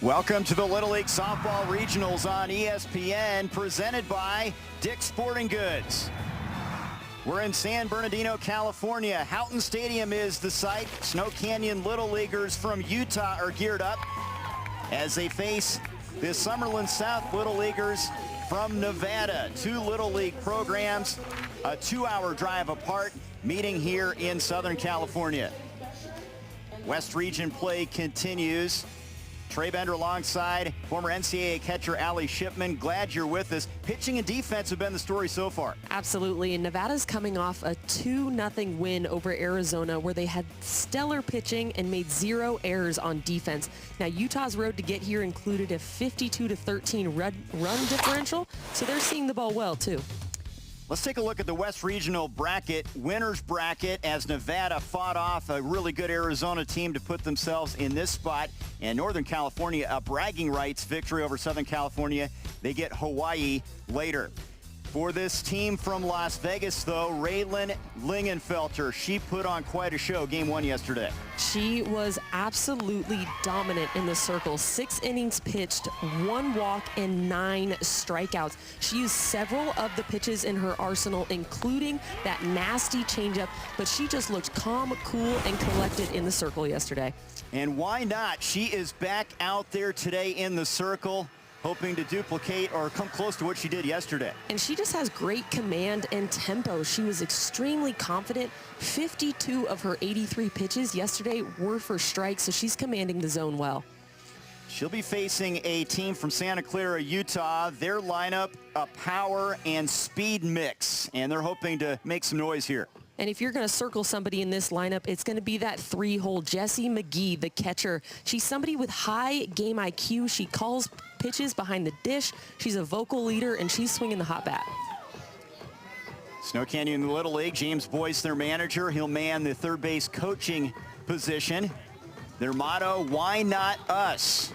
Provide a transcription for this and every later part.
Welcome to the Little League Softball Regionals on ESPN, presented by Dick's Sporting Goods. We're in San Bernardino, California. Houghton Stadium is the site. Snow Canyon Little Leaguers from Utah are geared up as they face the Summerlin South Little Leaguers from Nevada. Two Little League programs, a 2-hour drive apart, meeting here in Southern California. West Region play continues. Trey Bender alongside former NCAA catcher Allie Shipman. Glad you're with us. Pitching and defense have been the story so far. Absolutely, and Nevada's coming off a 2-0 win over Arizona where they had stellar pitching and made 0 errors on defense. Now, Utah's road to get here included a 52-13 run differential, so they're seeing the ball well, too. Let's take a look at the West Regional bracket, winner's bracket, as Nevada fought off a really good Arizona team to put themselves in this spot. And Northern California, a bragging rights victory over Southern California. They get Hawaii later. For this team from Las Vegas, though, Raylan Lingenfelter, she put on quite a show game 1 yesterday. She was absolutely dominant in the circle. 6 innings pitched, 1 walk, and 9 strikeouts. She used several of the pitches in her arsenal, including that nasty changeup, but she just looked calm, cool, and collected in the circle yesterday. And why not? She is back out there today in the circle, hoping to duplicate or come close to what she did yesterday. And she just has great command and tempo. She was extremely confident. 52 of her 83 pitches yesterday were for strikes, so she's commanding the zone well. She'll be facing a team from Santa Clara, Utah. Their lineup, a power and speed mix, and they're hoping to make some noise here. And if you're going to circle somebody in this lineup, it's going to be that 3-hole Jessie McGee, the catcher. She's somebody with high game IQ. She calls pitches behind the dish. She's a vocal leader, and she's swinging the hot bat. Snow Canyon Little League, James Boyce, their manager. He'll man the third base coaching position. Their motto, why not us?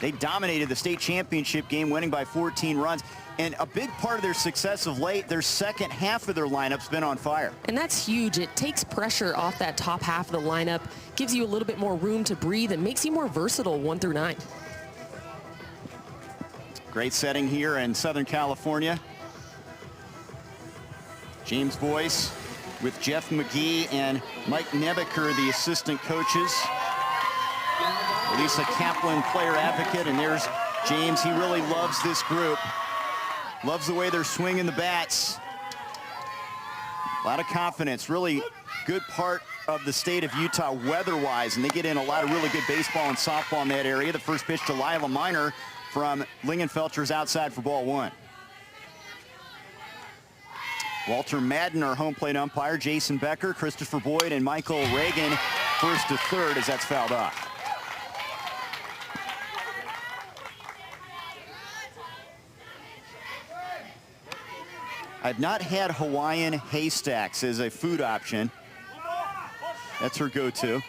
They dominated the state championship game, winning by 14 runs. And a big part of their success of late, their second half of their lineup's been on fire. And that's huge. It takes pressure off that top half of the lineup, gives you a little bit more room to breathe, and makes you more versatile 1 through 9. Great setting here in Southern California. James Boyce with Jeff McGee and Mike Nebeker, the assistant coaches. Lisa Kaplan, player advocate, and there's James. He really loves this group. Loves the way they're swinging the bats. A lot of confidence. Really good part of the state of Utah weather-wise, and they get in a lot of really good baseball and softball in that area. The first pitch to Lila Minor from Lingenfelter's outside for ball 1. Walter Madden, our home plate umpire. Jason Becker, Christopher Boyd, and Michael Reagan first to third as that's fouled off. I've not had Hawaiian haystacks as a food option. That's her go-to.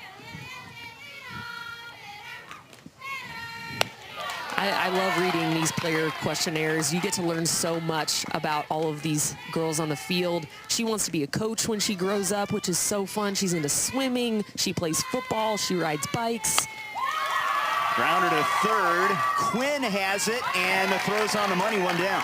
I love reading these player questionnaires. You get to learn so much about all of these girls on the field. She wants to be a coach when she grows up, which is so fun. She's into swimming. She plays football. She rides bikes. Grounded to third. Quinn has it, and the throw's on the money, 1 down.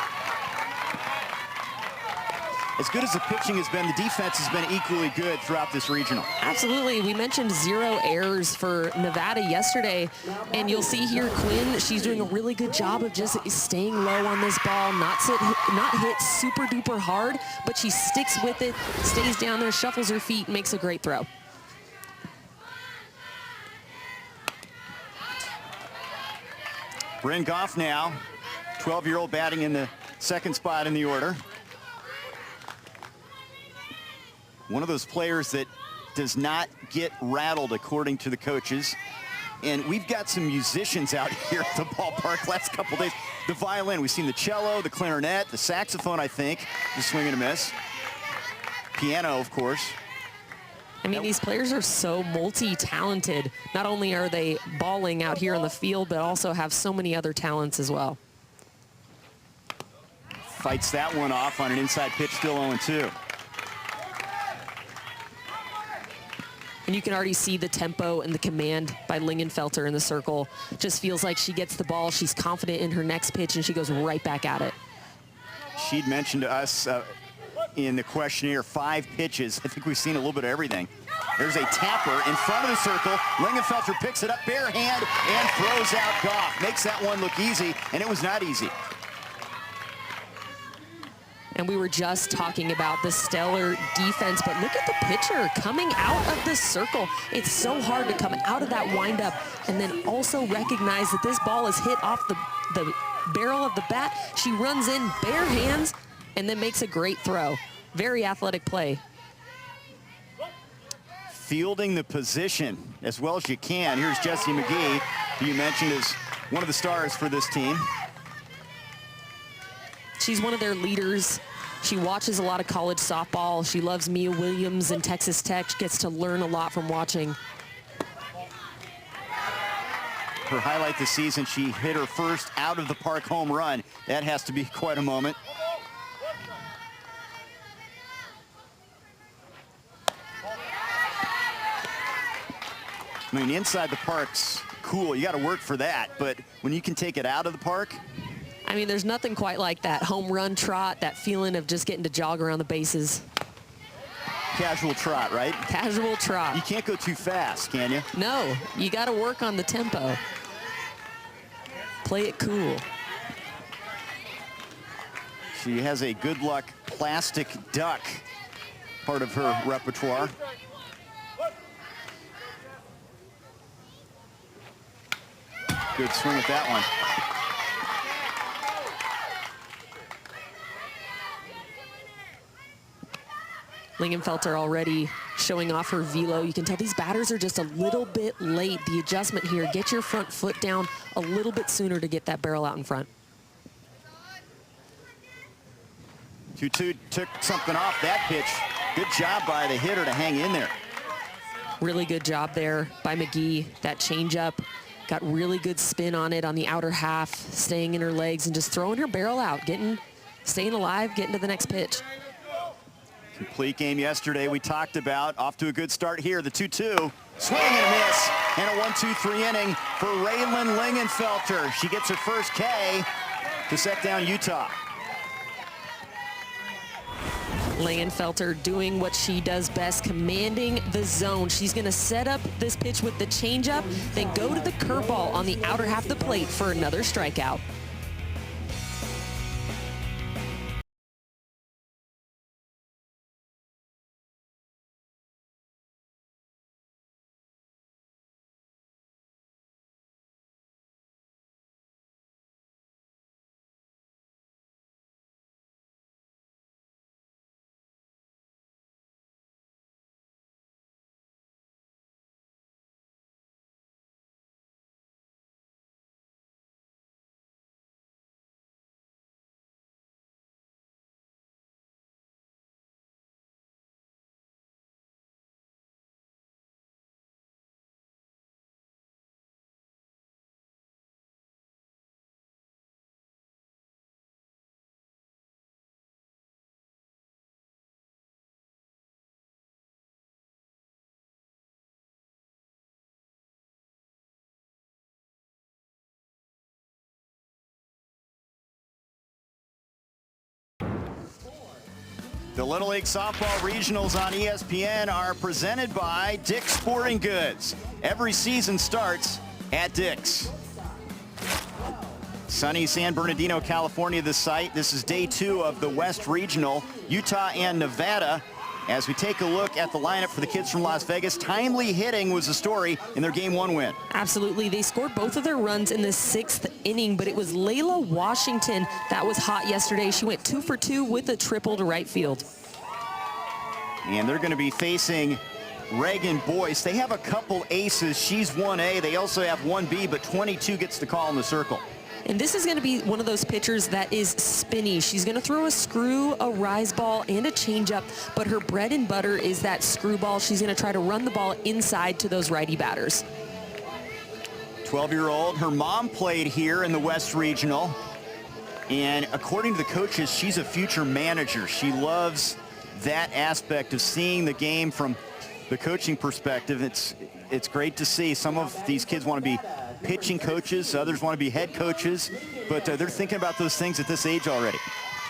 As good as the pitching has been, the defense has been equally good throughout this regional. Absolutely. We mentioned 0 errors for Nevada yesterday, and you'll see here Quinn, she's doing a really good job of just staying low on this ball, not hit super duper hard, but she sticks with it, stays down there, shuffles her feet, makes a great throw. Bryn Goff now, 12-year-old batting in the second spot in the order. One of those players that does not get rattled, according to the coaches. And we've got some musicians out here at the ballpark last couple days. The violin, we've seen the cello, the clarinet, the saxophone, I think, the swing and a miss. Piano, of course. I mean, these players are so multi-talented. Not only are they balling out here on the field, but also have so many other talents as well. Fights that one off on an inside pitch, still 0-2. And you can already see the tempo and the command by Lingenfelter in the circle. Just feels like she gets the ball, she's confident in her next pitch, and she goes right back at it. She'd mentioned to us in the questionnaire 5 pitches. I think we've seen a little bit of everything. There's a tapper in front of the circle. Lingenfelter picks it up bare hand and throws out Goff. Makes that one look easy, and it was not easy. And we were just talking about the stellar defense, but look at the pitcher coming out of the circle. It's so hard to come out of that windup and then also recognize that this ball is hit off the barrel of the bat. She runs in bare hands and then makes a great throw. Very athletic play. Fielding the position as well as you can. Here's Jessie McGee, who you mentioned is one of the stars for this team. She's one of their leaders. She watches a lot of college softball. She loves Mia Williams and Texas Tech. She gets to learn a lot from watching. Her highlight this season, she hit her first out of the park home run. That has to be quite a moment. I mean, inside the park's cool. You got to work for that. But when you can take it out of the park, I mean, there's nothing quite like that home run trot, that feeling of just getting to jog around the bases. casual trot, right? Casual trot. You can't go too fast, can you? No, you got to work on the tempo. Play it cool. She has a good luck plastic duck, part of her repertoire. Good swing at that one. Lingenfelter already showing off her velo. You can tell these batters are just a little bit late. The adjustment here, get your front foot down a little bit sooner to get that barrel out in front. 2-2 took something off that pitch. Good job by the hitter to hang in there. Really good job there by McGee. That changeup got really good spin on it on the outer half, staying in her legs and just throwing her barrel out, staying alive, getting to the next pitch. Complete game yesterday we talked about. Off to a good start here. The 2-2. Swing and a miss. And a 1-2-3 inning for Raylan Lingenfelter. She gets her first K to set down Utah. Lingenfelter doing what she does best, commanding the zone. She's going to set up this pitch with the changeup, then go to the curveball on the outer half of the plate for another strikeout. The Little League Softball Regionals on ESPN are presented by Dick's Sporting Goods. Every season starts at Dick's. Sunny San Bernardino, California, the site. This is day 2 of the West Regional, Utah and Nevada. As we take a look at the lineup for the kids from Las Vegas, timely hitting was the story in their Game 1 win. Absolutely. They scored both of their runs in the 6th inning, but it was Layla Washington that was hot yesterday. She went 2 for 2 with a triple to right field. And they're going to be facing Reagan Boyce. They have a couple aces. She's 1A. They also have 1B, but 22 gets the call in the circle. And this is going to be one of those pitchers that is spinny. She's going to throw a screw, a rise ball, and a changeup, but her bread and butter is that screwball. She's going to try to run the ball inside to those righty batters. 12-year-old. Her mom played here in the West Regional. And according to the coaches, she's a future manager. She loves that aspect of seeing the game from the coaching perspective, it's great to see. Some of these kids want to be pitching coaches, others want to be head coaches, but they're thinking about those things at this age already.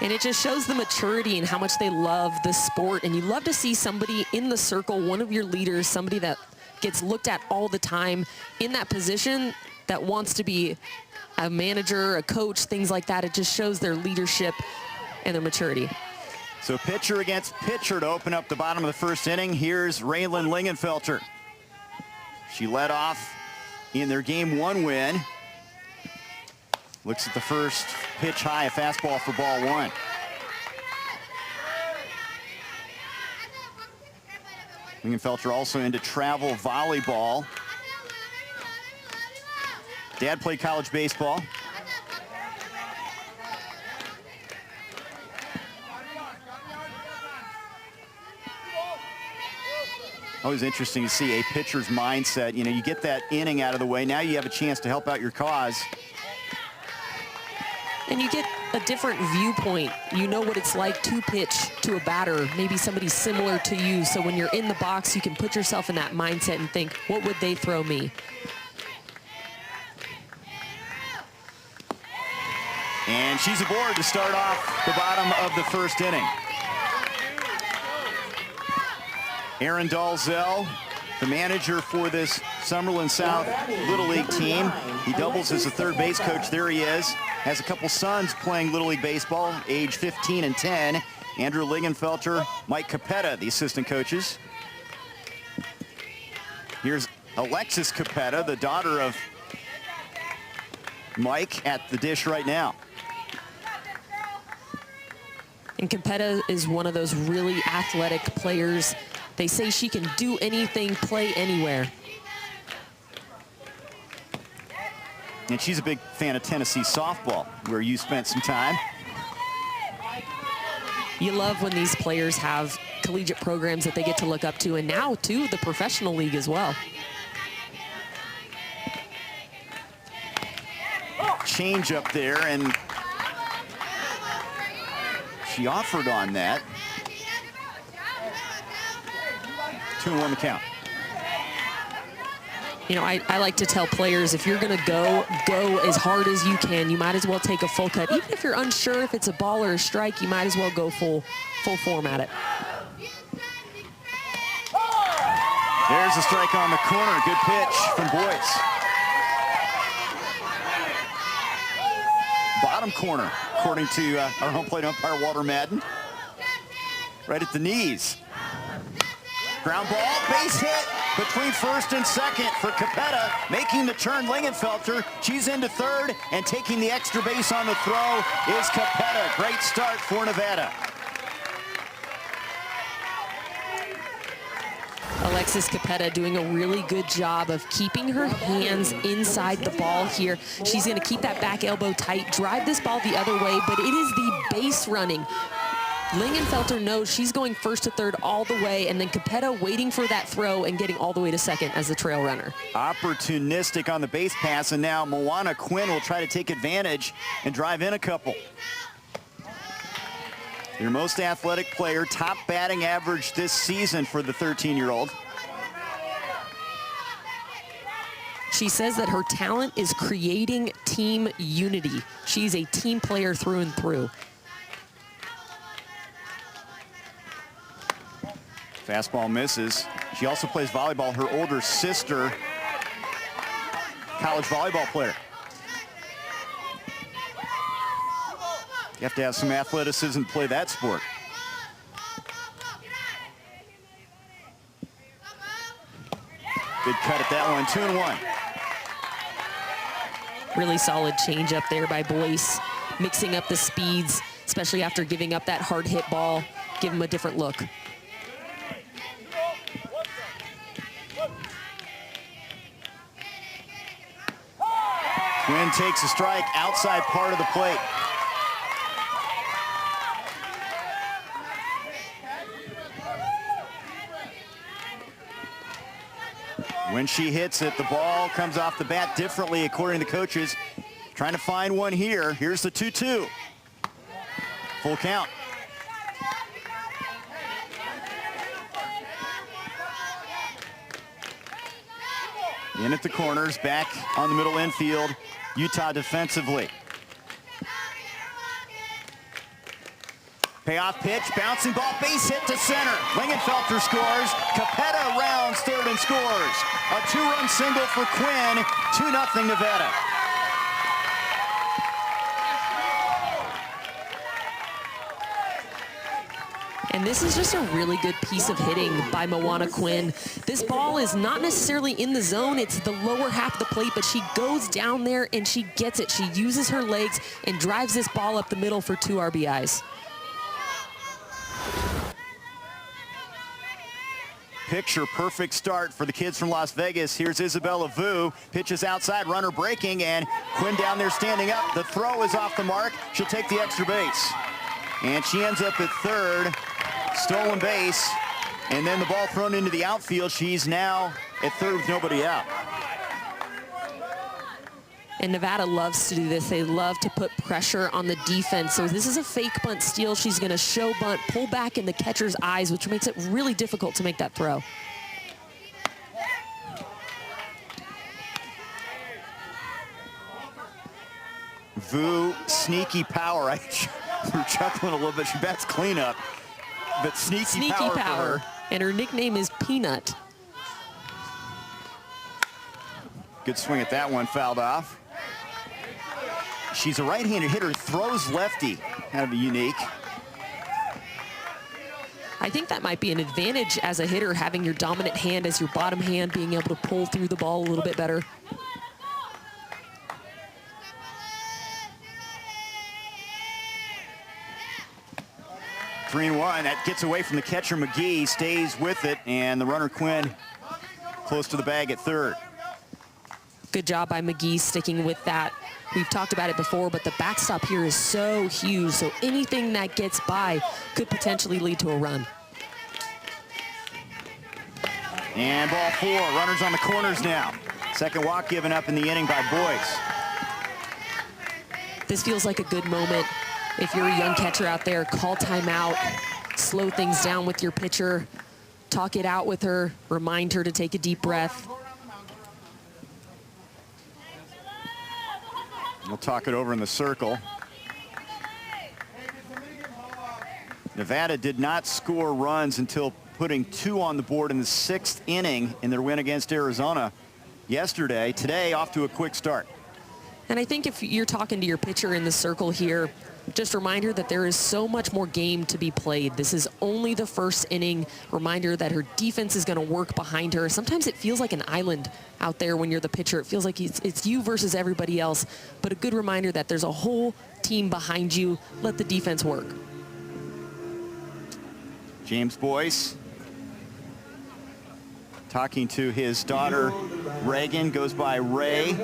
And it just shows the maturity and how much they love the sport. And you love to see somebody in the circle, one of your leaders, somebody that gets looked at all the time in that position that wants to be a manager, a coach, things like that. It just shows their leadership and their maturity. So pitcher against pitcher to open up the bottom of the first inning. Here's Raylan Lingenfelter. She led off in their Game 1 win. Looks at the first pitch high, a fastball for ball 1. Lingenfelter also into travel volleyball. Dad played college baseball. Always interesting to see a pitcher's mindset. You know, you get that inning out of the way. Now you have a chance to help out your cause. And you get a different viewpoint. You know what it's like to pitch to a batter, maybe somebody similar to you. So when you're in the box, you can put yourself in that mindset and think, what would they throw me? And she's aboard to start off the bottom of the first inning. Aaron Dalzell, the manager for this Summerlin South Little League team. He doubles as a third base coach. There he is. Has a couple sons playing Little League baseball, age 15 and 10. Andrew Lingenfelter, Mike Capetta, the assistant coaches. Here's Alexis Capetta, the daughter of Mike, at the dish right now. And Capetta is one of those really athletic players. They say she can do anything, play anywhere. And she's a big fan of Tennessee softball, where you spent some time. You love when these players have collegiate programs that they get to look up to, and now, too, the professional league as well. Change up there, and she offered on that. 2-1 the count. You know, I like to tell players, if you're going to go as hard as you can. You might as well take a full cut. Even if you're unsure if it's a ball or a strike, you might as well go full form at it. There's a strike on the corner. Good pitch from Boyce. Bottom corner, according to our home plate umpire, Walter Madden. Right at the knees. Ground ball, base hit between first and second for Capetta, making the turn. Lingenfelter, she's into third, and taking the extra base on the throw is Capetta. Great start for Nevada. Alexis Capetta doing a really good job of keeping her hands inside the ball here. She's going to keep that back elbow tight, drive this ball the other way, but it is the base running. Lingenfelter knows she's going first to third all the way, and then Capetta waiting for that throw and getting all the way to second as the trail runner. Opportunistic on the base pass, and now Moana Quinn will try to take advantage and drive in a couple. Your most athletic player, top batting average this season for the 13-year-old. She says that her talent is creating team unity. She's a team player through and through. Fastball misses. She also plays volleyball. Her older sister, college volleyball player. You have to have some athleticism to play that sport. Good cut at that one, 2-1. Really solid change up there by Boyce, mixing up the speeds, especially after giving up that hard hit ball. Give him a different look. Quinn takes a strike outside part of the plate. When she hits it, the ball comes off the bat differently, according to the coaches. Trying to find one here. Here's the 2-2. Full count. In at the corners, back on the middle infield, Utah defensively. Payoff pitch, bouncing ball, base hit to center. Lingenfelter scores. Capetta rounds third and scores. A 2-run single for Quinn, 2-0 Nevada. And this is just a really good piece of hitting by Moana Quinn. This ball is not necessarily in the zone, it's the lower half of the plate, but she goes down there and she gets it. She uses her legs and drives this ball up the middle for 2 RBIs. Picture perfect start for the kids from Las Vegas. Here's Isabella Vu, pitches outside, runner breaking, and Quinn down there standing up. The throw is off the mark. She'll take the extra base. And she ends up at third, stolen base, and then the ball thrown into the outfield. She's now at third with nobody out. And Nevada loves to do this. They love to put pressure on the defense. So this is a fake bunt steal. She's going to show bunt, pull back in the catcher's eyes, which makes it really difficult to make that throw. Vu, sneaky power. We're chuckling a little bit. She bats cleanup, but sneaky power for her. And her nickname is Peanut. Good swing at that one, fouled off. She's a right-handed hitter, throws lefty. Kind of unique. I think that might be an advantage as a hitter, having your dominant hand as your bottom hand, being able to pull through the ball a little bit better. Three and one, that gets away from the catcher. McGee stays with it, and the runner Quinn close to the bag at third. Good job by McGee sticking with that. We've talked about it before, but the backstop here is so huge, so anything that gets by could potentially lead to a run. And ball 4, runners on the corners now. Second walk given up in the inning by Boyce. This feels like a good moment. If you're a young catcher out there, call timeout, slow things down with your pitcher, talk it out with her, remind her to take a deep breath. We'll talk it over in the circle. Nevada did not score runs until putting 2 on the board in the 6th inning in their win against Arizona yesterday. Today, off to a quick start. And I think if you're talking to your pitcher in the circle here, just a reminder that there is so much more game to be played. This is only the 1st inning. Reminder that her defense is going to work behind her. Sometimes it feels like an island out there when you're the pitcher. It feels like it's you versus everybody else. But a good reminder that there's a whole team behind you. Let the defense work. James Boyce talking to his daughter, Reagan, goes by Ray.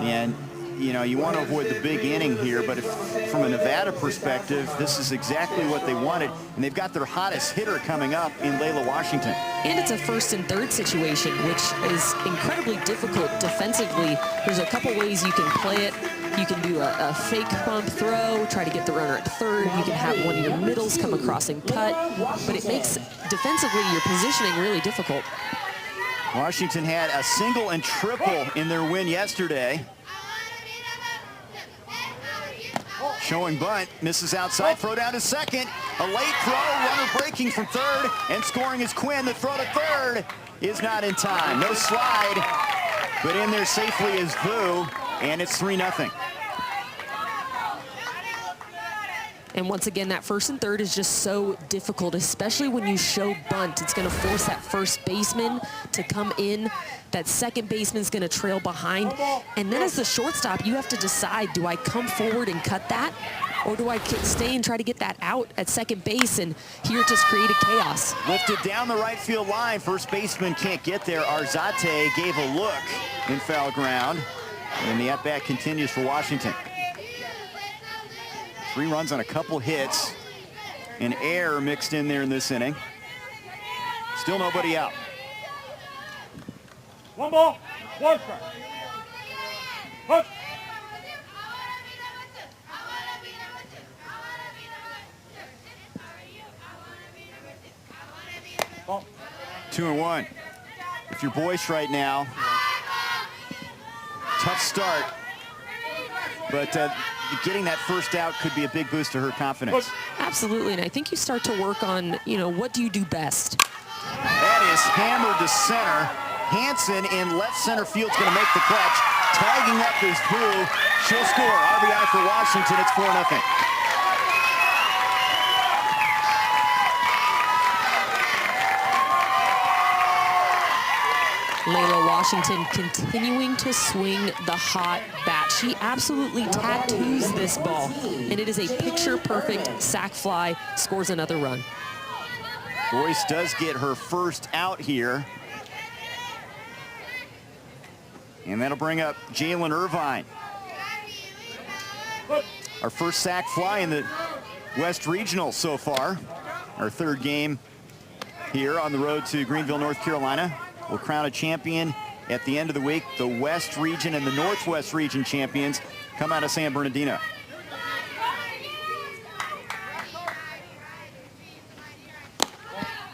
And, you know, you want to avoid the big inning here, but if, from a Nevada perspective, this is exactly what they wanted. And they've got their hottest hitter coming up in Layla Washington. And it's a 1st and 3rd situation, which is incredibly difficult defensively. There's a couple ways you can play it. You can do a fake bump throw, try to get the runner at 3rd. You can have one of your middles come across and cut. But it makes, defensively, your positioning really difficult. Washington had a single and triple in their win yesterday. Showing bunt, misses outside, throw down to second. A late throw, runner breaking from 3rd, and scoring is Quinn. The throw to 3rd is not in time. No slide, but in there safely is Vu, and it's 3-0. And once again, that 1st and 3rd is just so difficult, especially when you show bunt. It's going to force that first baseman to come in. That second baseman's going to trail behind. And then as the shortstop, you have to decide, do I come forward and cut that? Or do I stay and try to get that out at second base? And here it just created chaos. Lifted down the right field line. First baseman can't get there. Arzate gave a look in foul ground. And the at-bat continues for Washington. 3 runs on a couple hits. An error mixed in there in this inning. Still nobody out. 1 ball, 1 strike. Push. 2-1. If you're Boyce right now, tough start, but getting that first out could be a big boost to her confidence. Absolutely, and I think you start to work on, what do you do best? That is hammered to center. Hanson in left center field's going to make the catch. Tagging up is Boo. She'll score. RBI for Washington. It's 4-0. Layla Washington continuing to swing the hot bat. She absolutely tattoos this ball, and it is a picture-perfect sac fly, scores another run. Boyce does get her first out here. And that'll bring up Jalen Irvine. Our first sac fly in the West Regional so far. Our third game here on the road to Greenville, North Carolina. We'll crown a champion at the end of the week. The West Region and the Northwest Region champions come out of San Bernardino.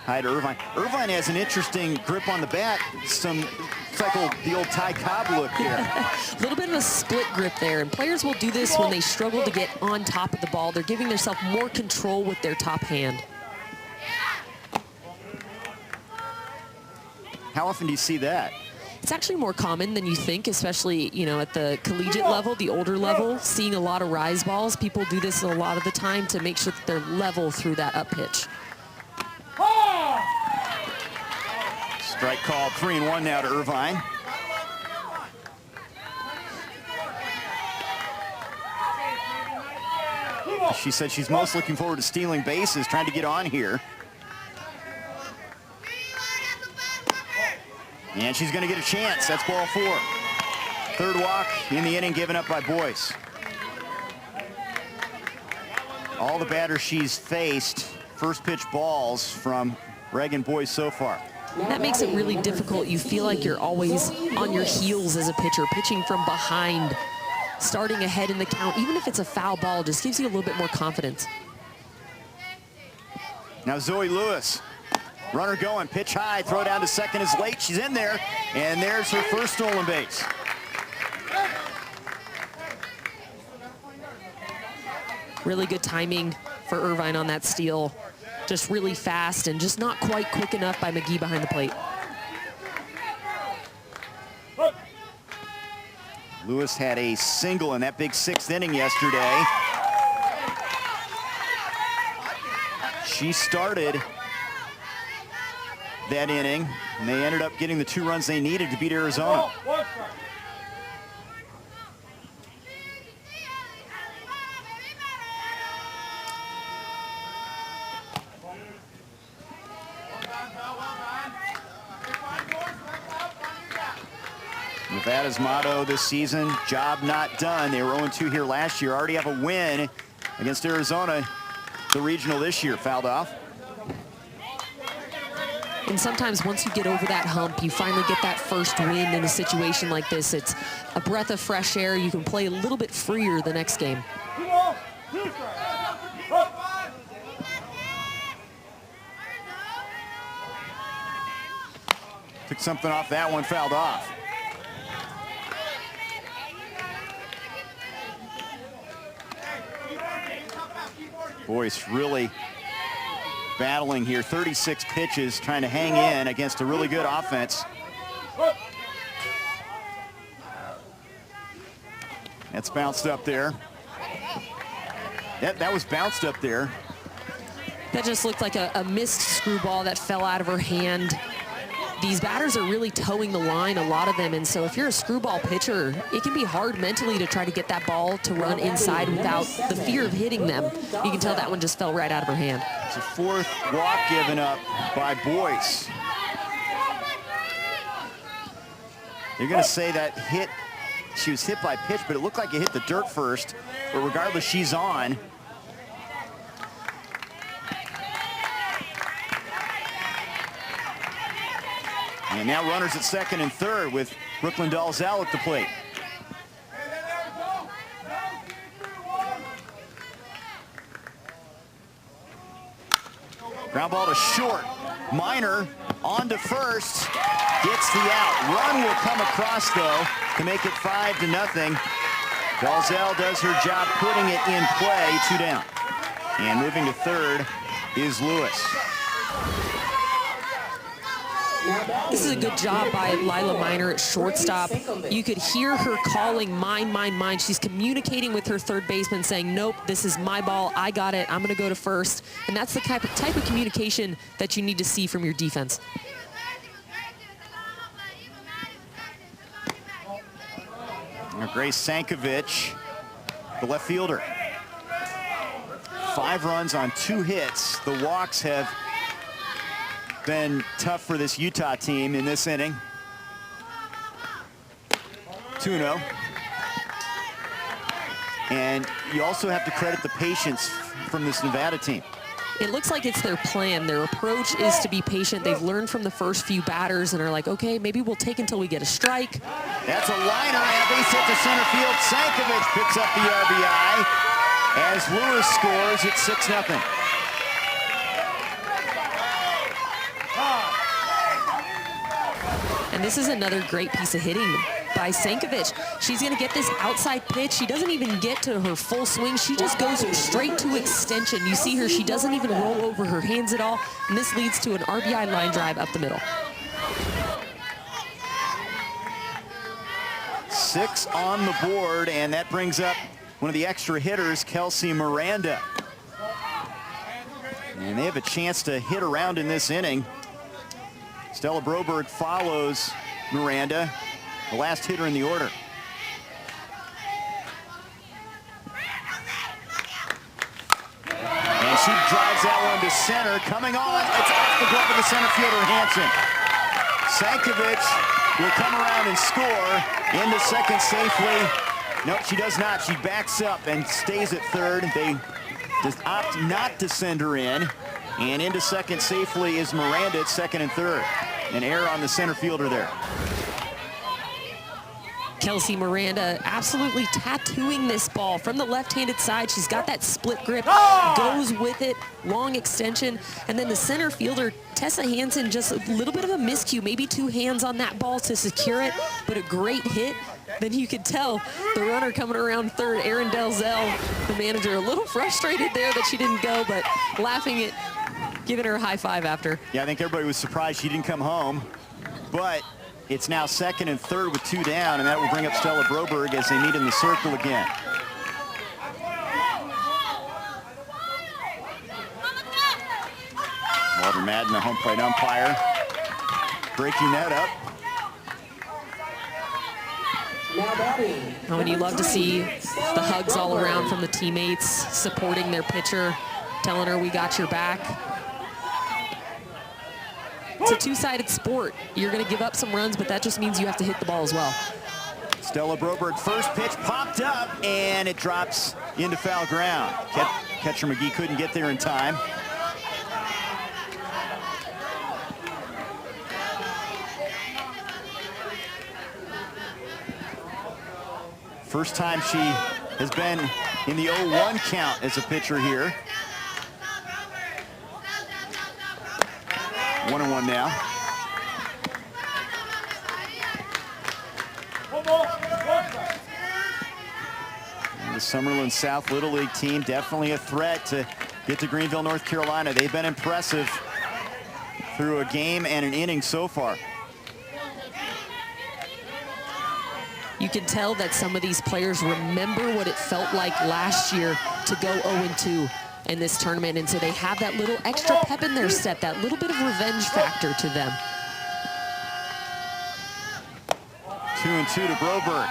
High to Irvine. Irvine has an interesting grip on the bat. It's like the old Ty Cobb look here. A little bit of a split grip there, and players will do this when they struggle to get on top of the ball. They're giving themselves more control with their top hand. How often do you see that? It's actually more common than you think, especially, at the collegiate level, the older level, seeing a lot of rise balls. People do this a lot of the time to make sure that they're level through that up pitch. Strike called, 3-1 now to Irvine. She said she's most looking forward to stealing bases, trying to get on here. And she's going to get a chance. That's ball 4. Third walk in the inning given up by Boyce. All the batters she's faced, first pitch balls from Reagan Boyce so far. That makes it really difficult. You feel like you're always on your heels as a pitcher, pitching from behind, starting ahead in the count. Even if it's a foul ball, just gives you a little bit more confidence. Now Zoe Lewis, runner going, pitch high, throw down to second is late. She's in there, and there's her first stolen base. Really good timing for Irvine on that steal. Just really fast and just not quite quick enough by McGee behind the plate. Lewis had a single in that big 6th inning yesterday. She started that inning, and they ended up getting the 2 runs they needed to beat Arizona. Nevada's motto this season, job not done. They were 0-2 here last year. Already have a win against Arizona. The regional this year fouled off. And sometimes once you get over that hump, you finally get that first win in a situation like this. It's a breath of fresh air. You can play a little bit freer the next game. Took something off that one, fouled off. Boyce really battling here. 36 pitches, trying to hang in against a really good offense. That's bounced up there. That was bounced up there. That just looked like a missed screwball that fell out of her hand. These batters are really towing the line, a lot of them, and so if you're a screwball pitcher, it can be hard mentally to try to get that ball to run inside without the fear of hitting them. You can tell that one just fell right out of her hand. It's a 4th walk given up by Boyce. You're going to say that hit, she was hit by pitch, but it looked like it hit the dirt first, but regardless, she's on. And now runners at second and third with Brooklyn Dalzell at the plate. Ground ball to short. Minor on to first, gets the out. Run will come across, though, to make it 5-0. Dalzell does her job putting it in play, 2 down. And moving to third is Lewis. This is a good job by Lila Minor at shortstop. You could hear her calling mine, mine, mine. She's communicating with her third baseman saying, nope, this is my ball. I got it. I'm going to go to first. And that's the type of communication that you need to see from your defense. Grace Sankovic, the left fielder. 5 runs on 2 hits. The walks have been tough for this Utah team in this inning. 2-0. And you also have to credit the patience from this Nevada team. It looks like it's their plan. Their approach is to be patient. They've learned from the first few batters and are like, okay, maybe we'll take until we get a strike. That's a liner, and a base hit to center field. Sankovic picks up the RBI as Lewis scores at 6-0. And this is another great piece of hitting by Sankovic. She's going to get this outside pitch. She doesn't even get to her full swing. She just goes straight to extension. You see her, she doesn't even roll over her hands at all. And this leads to an RBI line drive up the middle. 6 on the board, and that brings up one of the extra hitters, Kelsey Miranda. And they have a chance to hit around in this inning. Stella Broberg follows Miranda, the last hitter in the order. And she drives that one to center. Coming on, it's off the glove of the center fielder, Hansen. Sankovic will come around and score into second safely. Nope, she does not. She backs up and stays at third. They just opt not to send her in. And into second safely is Miranda at second and third. An error on the center fielder there. Kelsey Miranda absolutely tattooing this ball from the left-handed side. She's got that split grip, goes with it, long extension. And then the center fielder, Tessa Hansen, just a little bit of a miscue, maybe 2 hands on that ball to secure it, but a great hit. Then you could tell the runner coming around third, Erin Dalzell, the manager, a little frustrated there that she didn't go, but laughing at giving her a high five after. Yeah, I think everybody was surprised she didn't come home, but it's now second and third with 2 down, and that will bring up Stella Broberg as they meet in the circle again. Walter Madden, the home plate umpire, breaking that up. Oh, and you love to see the hugs all around from the teammates, supporting their pitcher, telling her we got your back. It's a 2-sided sport. You're going to give up some runs, but that just means you have to hit the ball as well. Stella Broberg, first pitch popped up, and it drops into foul ground. Catcher McGee couldn't get there in time. First time she has been in the 0-1 count as a pitcher here. 1-1 now. And the Summerlin South Little League team definitely a threat to get to Greenville, North Carolina. They've been impressive through a game and an inning so far. You can tell that some of these players remember what it felt like last year to go 0-2 in this tournament, and so they have that little extra pep in their step, that little bit of revenge factor to them. 2-2 to Broberg.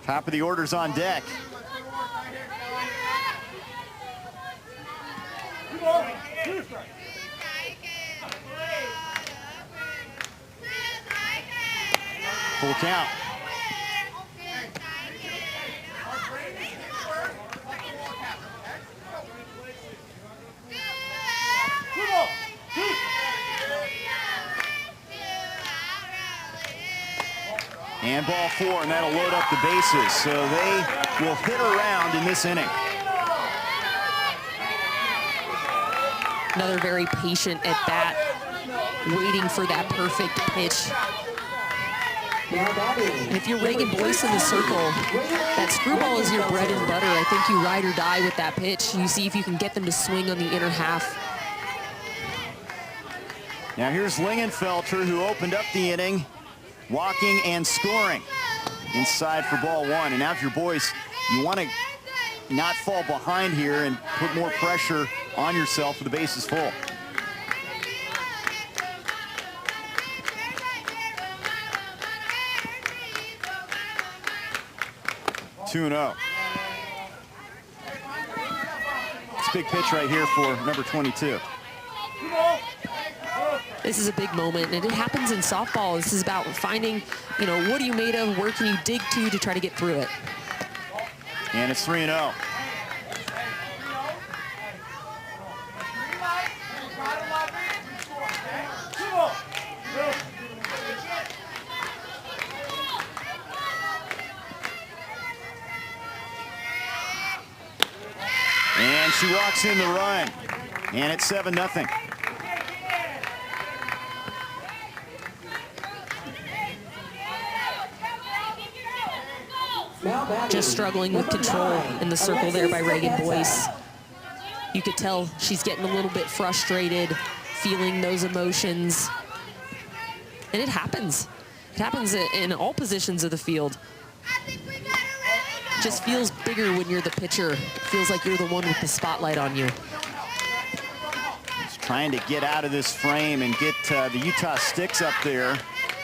Top of the order's on deck. Full count. And ball 4, and that'll load up the bases. So they will hit around in this inning. Another very patient at bat waiting for that perfect pitch. And if you're Reagan Boyce in the circle, that screwball is your bread and butter. I think you ride or die with that pitch. You see if you can get them to swing on the inner half. Now here's Lingenfelter, who opened up the inning, walking and scoring inside for ball one. And now if you're Boyce, you want to not fall behind here and put more pressure on yourself with the bases full. 2-0. It's a big pitch right here for number 22. This is a big moment, and it happens in softball. This is about finding, you know, what are you made of, where can you dig to try to get through it. And it's 3-0. And she walks in the run, and it's 7-0. Just struggling with control in the circle there by Reagan Boyce. You could tell she's getting a little bit frustrated, feeling those emotions. And it happens. It happens in all positions of the field. Just feels bigger when you're the pitcher. Feels like you're the one with the spotlight on you. Just trying to get out of this frame and get the Utah Sticks up there.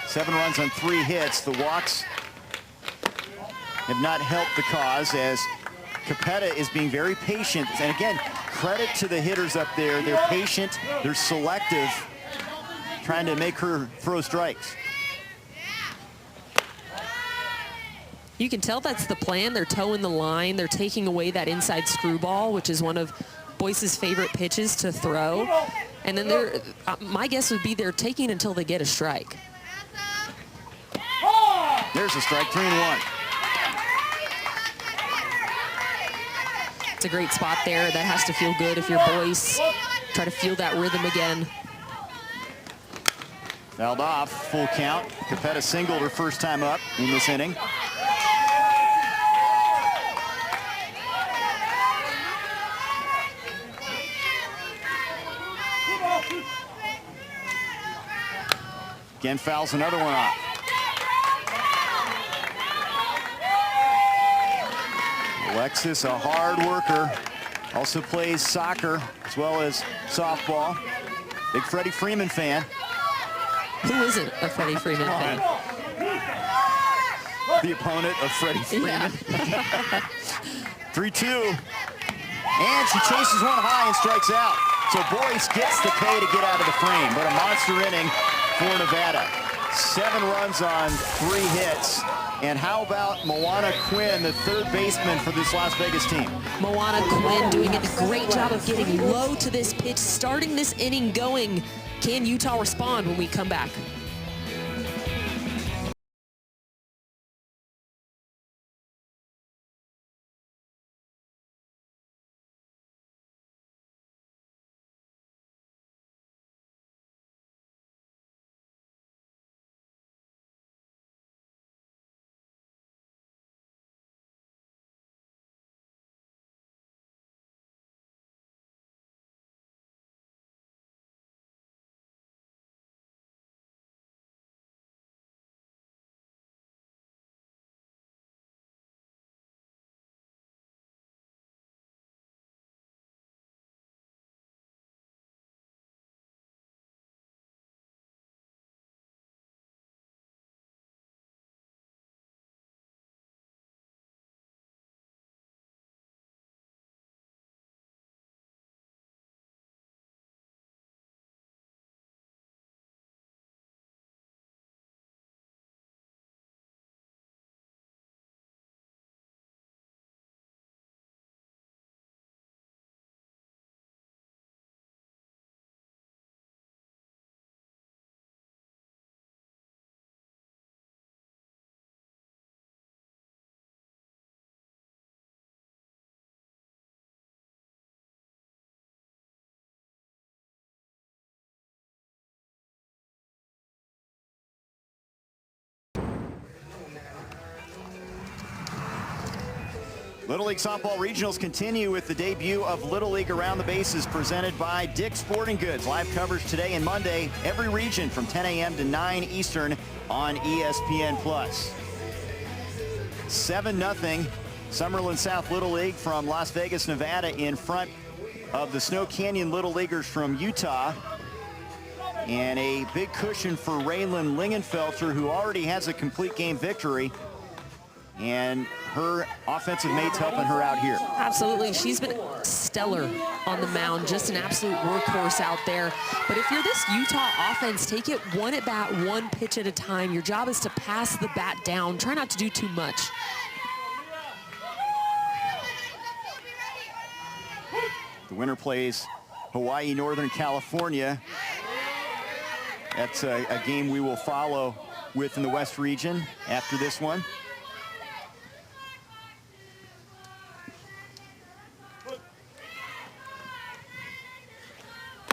7 runs on 3 hits. The walks have not helped the cause as Capetta is being very patient. And again, credit to the hitters up there. They're patient, they're selective, trying to make her throw strikes. You can tell that's the plan. They're towing the line. They're taking away that inside screwball, which is one of Boyce's favorite pitches to throw. And then they're, my guess would be they're taking until they get a strike. There's a strike, 3-1. It's a great spot there. That has to feel good if you're Boyce. Try to feel that rhythm again. Fouled off, full count. Capetta singled her first time up in this inning. Again, fouls another one off. Alexis, a hard worker, also plays soccer as well as softball. Big Freddie Freeman fan. Who isn't a Freddie Freeman fan? The opponent of Freddie Freeman. Yeah. 3-2. And she chases one high and strikes out. So Boyce gets the pay to get out of the frame, but a monster inning for Nevada. 7 runs on 3 hits. And how about Moana Quinn, the third baseman for this Las Vegas team? Moana Quinn doing a great job of getting low to this pitch, starting this inning going. Can Utah respond when we come back? Little League Softball Regionals continue with the debut of Little League Around the Bases presented by Dick's Sporting Goods. Live coverage today and Monday, every region from 10 a.m. to 9 Eastern on ESPN+. 7-0 Summerlin South Little League from Las Vegas, Nevada in front of the Snow Canyon Little Leaguers from Utah. And a big cushion for Raylan Lingenfelter, who already has a complete game victory. And her offensive mates helping her out here. Absolutely. She's been stellar on the mound, just an absolute workhorse out there. But if you're this Utah offense, take it one at bat, one pitch at a time. Your job is to pass the bat down. Try not to do too much. The winner plays Hawaii, Northern California. That's a game we will follow with in the West region after this one.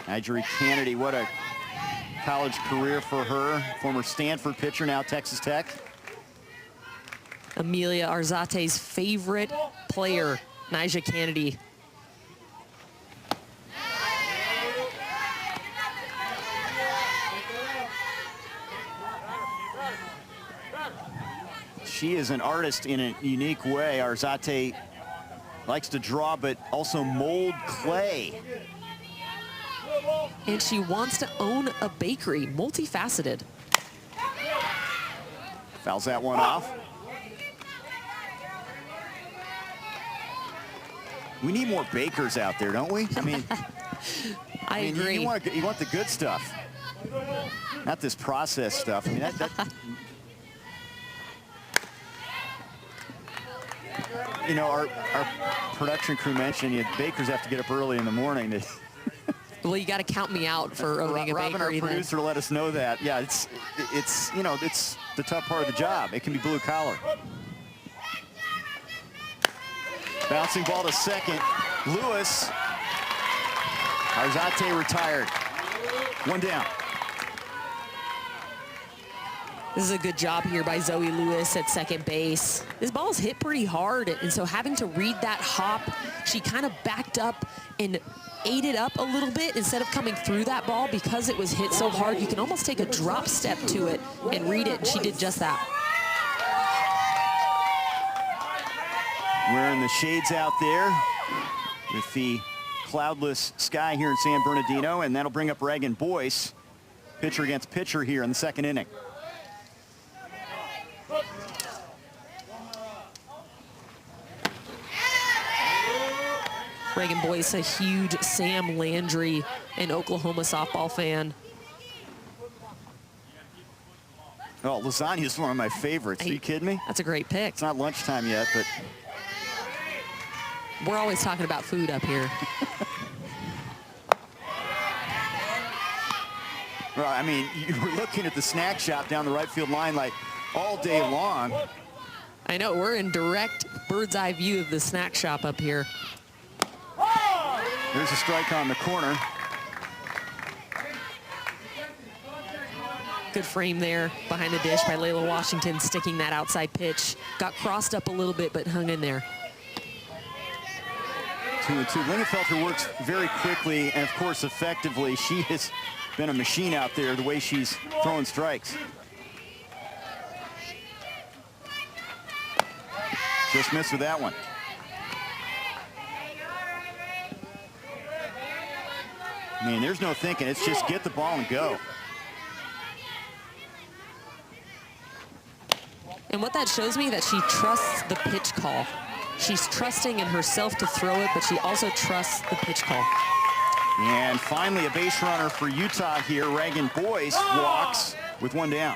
Marjorie Kennedy, what a college career for her. Former Stanford pitcher, now Texas Tech. Amelia Arzate's favorite player, Nyjah Kennedy. She is an artist in a unique way. Arzate likes to draw, but also mold clay. And she wants to own a bakery, multifaceted. Fouls that one off. We need more bakers out there, don't we? I mean, I agree. You want the good stuff, not this processed stuff. I mean, you know, our production crew mentioned bakers have to get up early in the morning. Well, you got to count me out for owning a Robin, bakery. our producer, let us know that. Yeah, it's you know, it's the tough part of the job. It can be blue collar. Bouncing ball to second. Lewis. Arzate retired. One down. This is a good job here by Zoe Lewis at second base. This ball's hit pretty hard, and so having to read that hop, she kind of backed up and ate it up a little bit instead of coming through that ball. Because it was hit so hard, you can almost take a drop step to it and read it, and she did just that. Wearing the shades out there with the cloudless sky here in San Bernardino, and that'll bring up Reagan Boyce, pitcher against pitcher here in the second inning. Reagan Boyce, a huge Sam Landry and Oklahoma softball fan. Oh, lasagna is one of my favorites. Are you kidding me? That's a great pick. It's not lunchtime yet, but we're always talking about food up here. well, I mean, you were looking at the snack shop down the right field line like all day long. I know, we're in direct bird's eye view of the snack shop up here. There's a strike on the corner. Good frame there behind the dish by Layla Washington, sticking that outside pitch. Got crossed up a little bit, but hung in there. 2-2. Lingenfelter works very quickly and, of course, effectively. She has been a machine out there the way she's throwing strikes. Just missed with that one. I mean, there's no thinking. It's just get the ball and go. And what that shows me, that she trusts the pitch call. She's trusting in herself to throw it, but she also trusts the pitch call. And finally, a base runner for Utah here. Reagan Boyce walks with one down.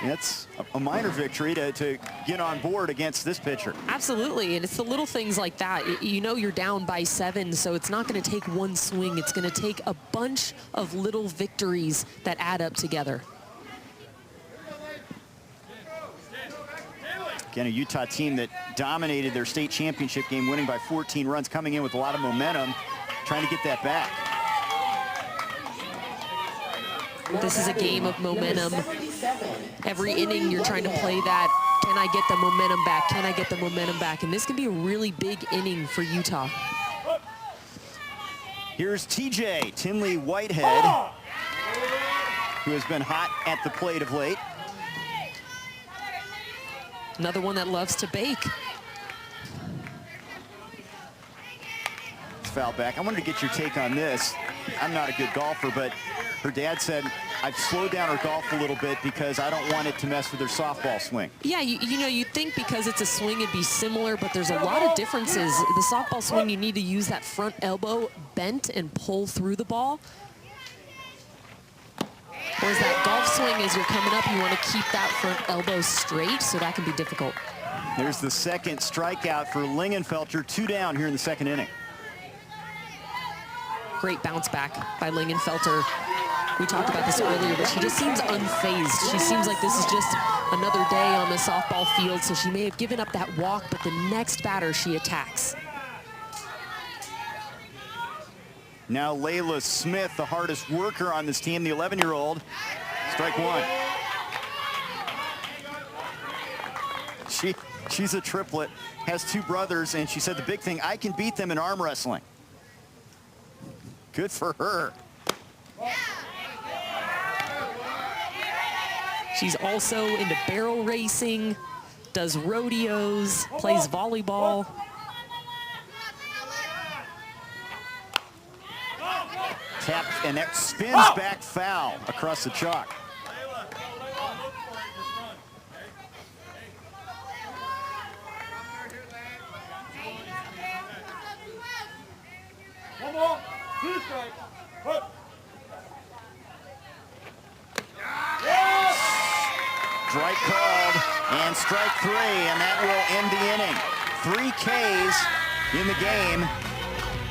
It's a minor victory to get on board against this pitcher. Absolutely, and it's the little things like that. You know you're down by 7, so it's not going to take one swing. It's going to take a bunch of little victories that add up together. Again, a Utah team that dominated their state championship game, winning by 14 runs, coming in with a lot of momentum, trying to get that back. This is a game of momentum. Every inning you're trying to play that can I get the momentum back? Can I get the momentum back? And this can be a really big inning for Utah. Here's TJ, Tinley Whitehead, who has been hot at the plate of late. Another one that loves to bake. Foul back. I wanted to get your take on this. I'm not a good golfer, but her dad said, I've slowed down her golf a little bit because I don't want it to mess with her softball swing. Yeah, you know, you'd think because it's a swing it'd be similar, but there's a lot of differences. The softball swing, you need to use that front elbow bent and pull through the ball. Whereas that golf swing, as you're coming up, you want to keep that front elbow straight, so that can be difficult. There's the second strikeout for Lingenfelter, 2 down here in the second inning. Great bounce back by Lingenfelter. We talked about this earlier, but she just seems unfazed. She seems like this is just another day on the softball field, so she may have given up that walk, but the next batter she attacks. Now Layla Smith, the hardest worker on this team, the 11-year-old. Strike one. She's a triplet, has 2 brothers, and she said the big thing, I can beat them in arm wrestling. Good for her. She's also into barrel racing, does rodeos, plays volleyball. Tap, and that spins back foul across the chalk. One more. 2 strikes. Strike called, and strike 3, and that will end the inning. 3 Ks in the game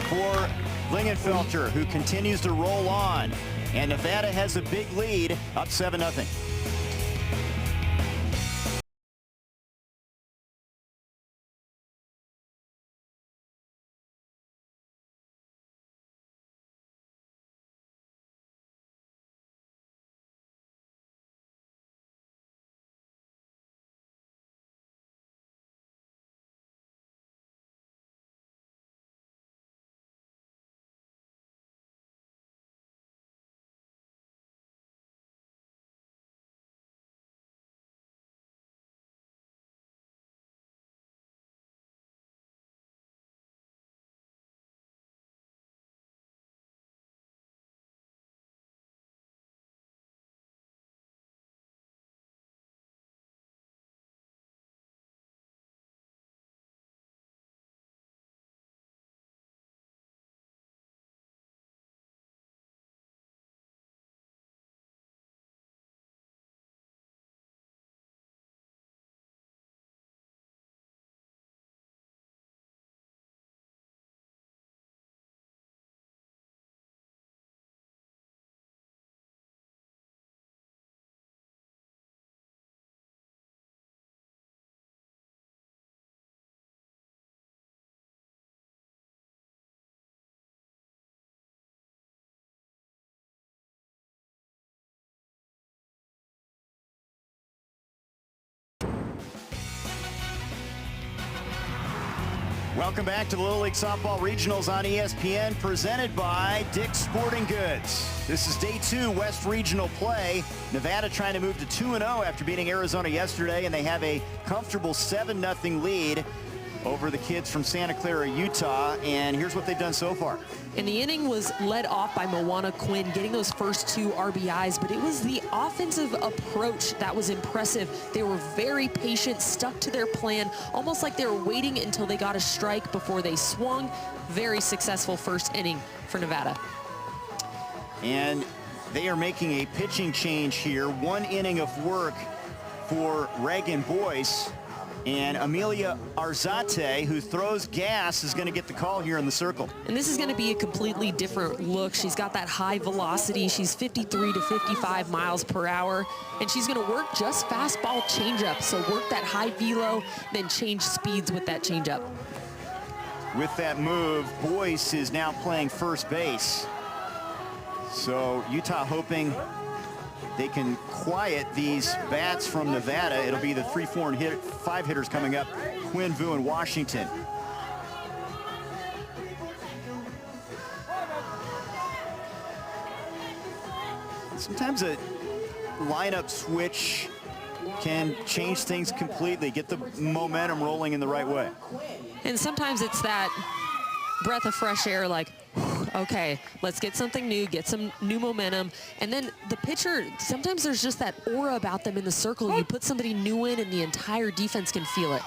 for Lingenfelter, who continues to roll on. And Nevada has a big lead, up 7-0. Welcome back to the Little League Softball Regionals on ESPN, presented by Dick's Sporting Goods. This is day 2 West Regional play. Nevada trying to move to 2-0 after beating Arizona yesterday, and they have a comfortable 7-0 lead over the kids from Santa Clara, Utah. And here's what they've done so far. And the inning was led off by Moana Quinn getting those first 2 RBIs, but it was the offensive approach that was impressive. They were very patient, stuck to their plan, almost like they were waiting until they got a strike before they swung. Very successful first inning for Nevada. And they are making a pitching change here. 1 inning of work for Reagan Boyce. And Amelia Arzate, who throws gas, is going to get the call here in the circle. And this is going to be a completely different look. She's got that high velocity. She's 53 to 55 miles per hour. And she's going to work just fastball changeup. So work that high velo, then change speeds with that changeup. With that move, Boyce is now playing first base. So Utah hoping they can quiet these bats from Nevada. It'll be the 3, 4, and 5 hitters coming up, Quinn Vu and Washington. Sometimes a lineup switch can change things completely, get the momentum rolling in the right way. And sometimes it's that breath of fresh air, like, okay, let's get something new, get some new momentum. And then the pitcher, sometimes there's just that aura about them in the circle. You put somebody new in and the entire defense can feel it.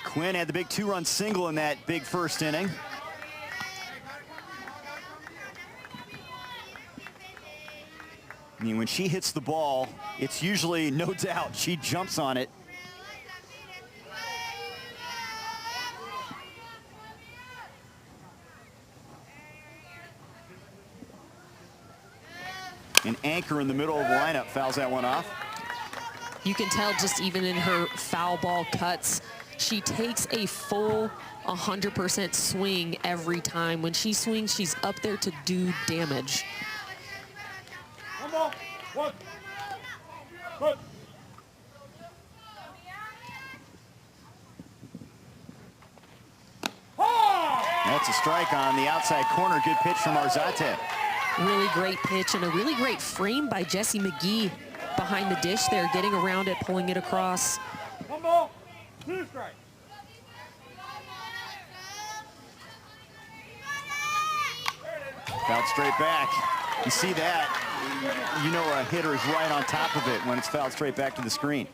Quinn had the big 2-run single in that big first inning. I mean, when she hits the ball, it's usually no doubt she jumps on it. An anchor in the middle of the lineup fouls that one off. You can tell just even in her foul ball cuts, she takes a full 100% swing every time. When she swings, she's up there to do damage. One. Good. That's a strike on the outside corner. Good pitch from Arzate. Really great pitch and a really great frame by Jessie McGee behind the dish there, getting around it, pulling it across. 1 ball, 2 strikes. Fouled straight back. You see that, you know a hitter is right on top of it when it's fouled straight back to the screen.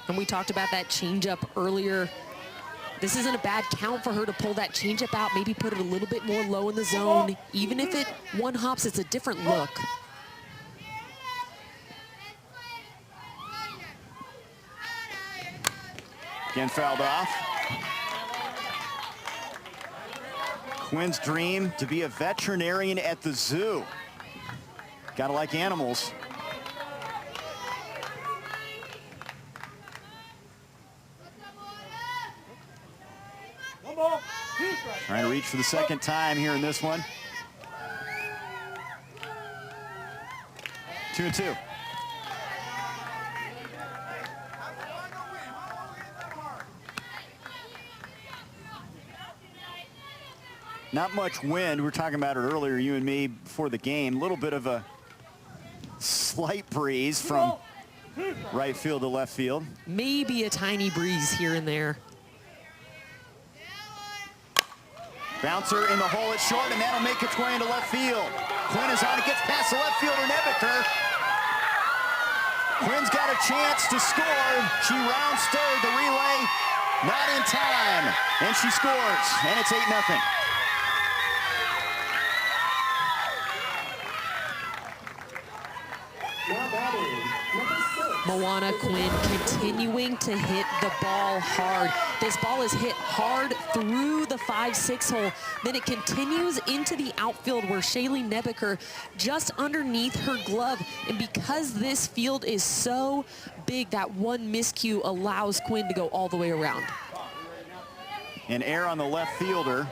And we talked about that changeup earlier. This isn't a bad count for her to pull that changeup out, maybe put it a little bit more low in the zone. Even if it one hops, it's a different look. Again fouled off. Quinn's dream to be a veterinarian at the zoo. Gotta like animals. Trying to reach for the second time here in this one. 2-2. Not much wind. We were talking about it earlier, you and me, before the game. A little bit of a slight breeze from right field to left field. Maybe a tiny breeze here and there. Bouncer in the hole at short, and that'll make its way into left field. Quinn is on it, gets past the left fielder, Nebeker. Quinn's got a chance to score. She rounds third, the relay, not in time, and she scores, and it's 8-0. Moana Quinn continuing to hit the ball hard. This ball is hit hard through the 5-6 hole. Then it continues into the outfield where Shailene Nebeker just underneath her glove. And because this field is so big, that one miscue allows Quinn to go all the way around. An error on the left fielder.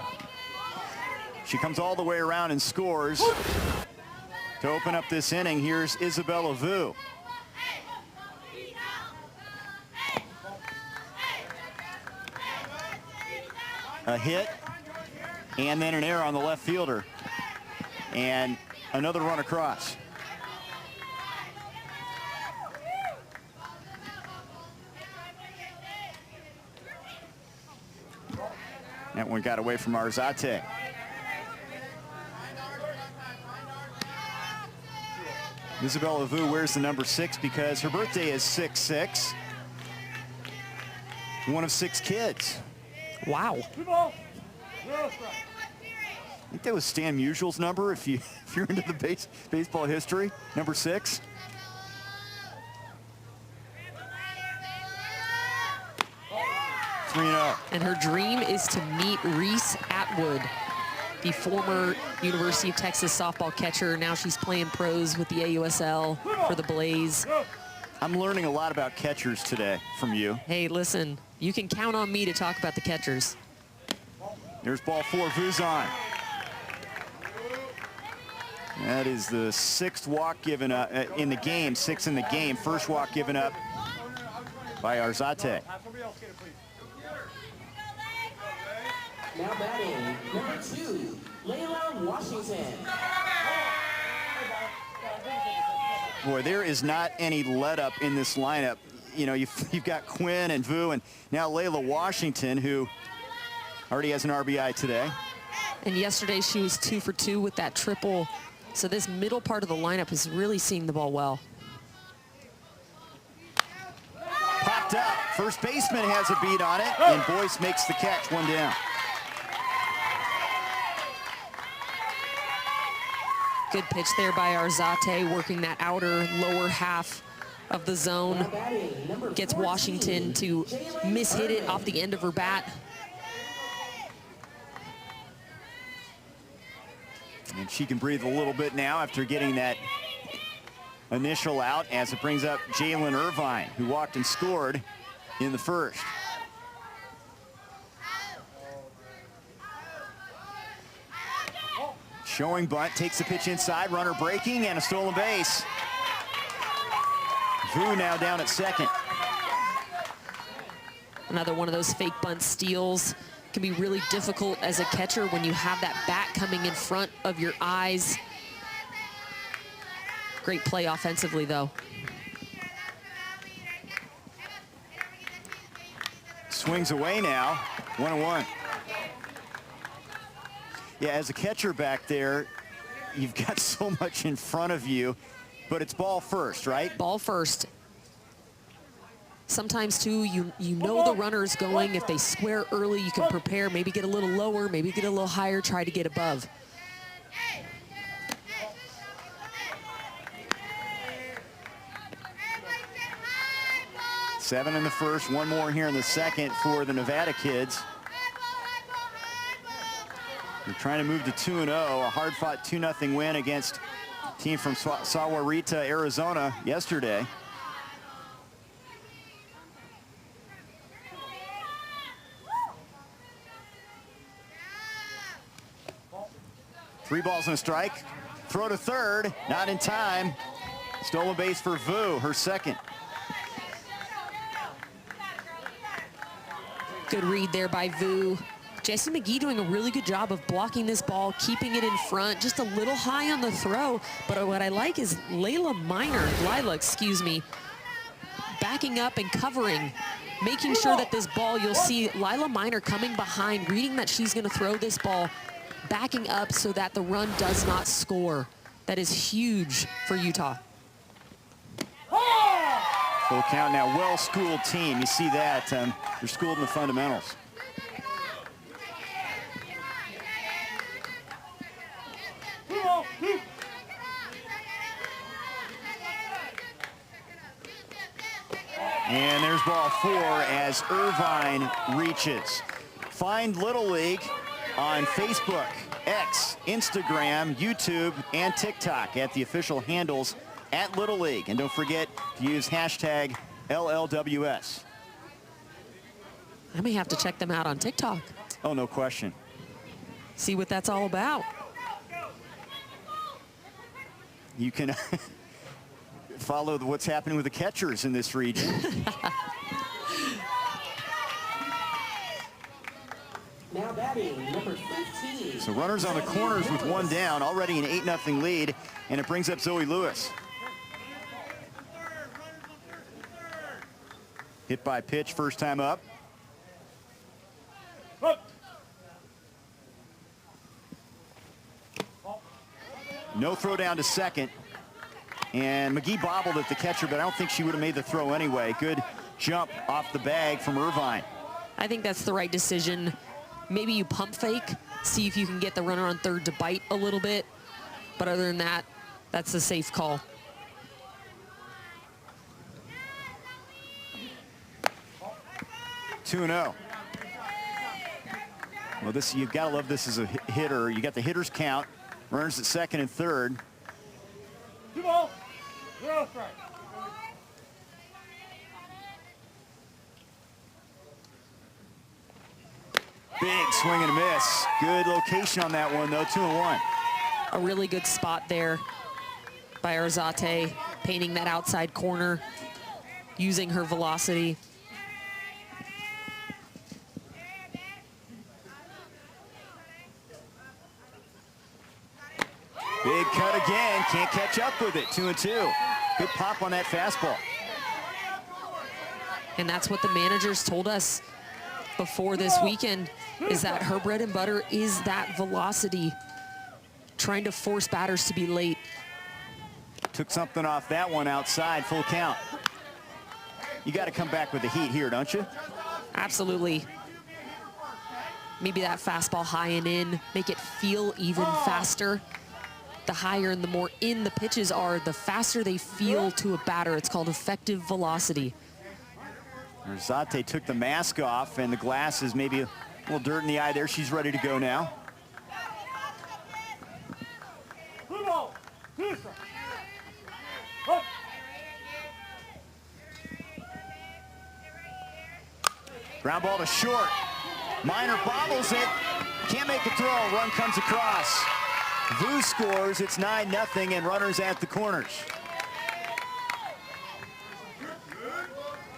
She comes all the way around and scores. To open up this inning, here's Isabella Vu. A hit, and then an error on the left fielder, and another run across. That one got away from Arzate. Isabella Vu wears the number 6 because her birthday is 6-6. One of 6 kids. Wow. 2 balls, 0 strikes. I think that was Stan Musial's number if you're into the baseball history. Number 6. And her dream is to meet Reese Atwood, the former University of Texas softball catcher. Now she's playing pros with the AUSL for the Blaze. I'm learning a lot about catchers today from you. Hey, listen, you can count on me to talk about the catchers. There's ball 4, Vu's on. That is the 6th walk given up in the game, 6 in the game. First walk given up by Arzate. Now batting, number 2, Layla Washington. Boy, there is not any let up in this lineup. You know, you've got Quinn and Vu, and now Layla Washington, who already has an RBI today. And yesterday she was 2 for 2 with that triple. So this middle part of the lineup is really seeing the ball well. Popped up. First baseman has a beat on it, and Boyce makes the catch, 1 down. Good pitch there by Arzate, working that outer lower half of the zone. Gets Washington to mishit it off the end of her bat. And she can breathe a little bit now after getting that initial out, as it brings up Jalen Irvine, who walked and scored in the first. Showing bunt, takes the pitch inside, runner breaking, and a stolen base. Vu now down at second. Another one of those fake bunt steals. Can be really difficult as a catcher when you have that bat coming in front of your eyes. Great play offensively, though. Swings away now, 1-1. Yeah, as a catcher back there, you've got so much in front of you, but it's ball first, right? Ball first. Sometimes, too, you know the runner is going. If they square early, you can prepare, maybe get a little lower, maybe get a little higher, try to get above. Seven in the first, 1 more here in the second for the Nevada kids. They're trying to move to 2-0, a hard-fought 2-0 win against a team from Sahuarita, Arizona yesterday. Three balls and a strike. Throw to third, not in time. Stolen base for Vu, her second. Good read there by Vu. Jessie McGee doing a really good job of blocking this ball, keeping it in front, just a little high on the throw. But what I like is Lila, excuse me, backing up and covering, making sure that this ball, you'll see Lila Minor coming behind, reading that she's going to throw this ball, backing up so that the run does not score. That is huge for Utah. Full count now, well-schooled team. You see that, they're schooled in the fundamentals. And there's ball 4 as Irvine reaches. Find Little League on Facebook, X, Instagram, YouTube, and TikTok at the official handles at Little League. And don't forget to use hashtag LLWS. I may have to check them out on TikTok. Oh, no question. See what that's all about. You can follow what's happening with the catchers in this region. Now batting, number 15. So runners on the corners with 1 down, already an 8-0 lead, and it brings up Zoe Lewis. Hit by pitch, first time up. No throw down to second. And McGee bobbled at the catcher, but I don't think she would have made the throw anyway. Good jump off the bag from Irvine. I think that's the right decision. Maybe you pump fake, see if you can get the runner on third to bite a little bit. But other than that, that's a safe call. Two-0. Well, this, you've got to love this as a hitter. You got the hitter's count. Runners at second and third. 2 balls, 0 strike. Big swing and a miss. Good location on that one, though. 2-1. A really good spot there by Arzate, painting that outside corner, using her velocity. Big cut again, can't catch up with it, 2-2. Good pop on that fastball. And that's what the managers told us before this weekend, is that her bread and butter is that velocity, trying to force batters to be late. Took something off that one outside, full count. You got to come back with the heat here, don't you? Absolutely. Maybe that fastball high and in, make it feel even faster. The higher and the more in the pitches are, the faster they feel to a batter. It's called effective velocity. Arzate took the mask off, and the glass is maybe a little dirt in the eye there. She's ready to go now. Ground ball to short. Minor bobbles it. Can't make a throw. Run comes across. Vu scores. It's 9-0, and runners at the corners.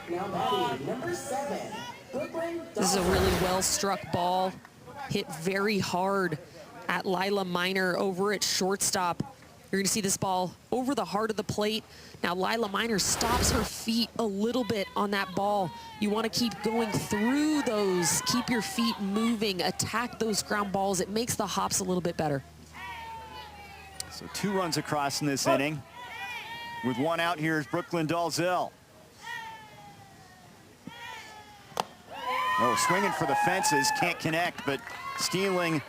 Now batting, number 7, Brooklyn. This is a really well-struck ball, hit very hard at Lila Minor over at shortstop. You're going to see this ball over the heart of the plate. Now Lila Minor stops her feet a little bit on that ball. You want to keep going through those, keep your feet moving, attack those ground balls. It makes the hops a little bit better. So 2 runs across in this inning. With 1 out, here is Brooklyn Dalzell. Oh, swinging for the fences, can't connect, but stealing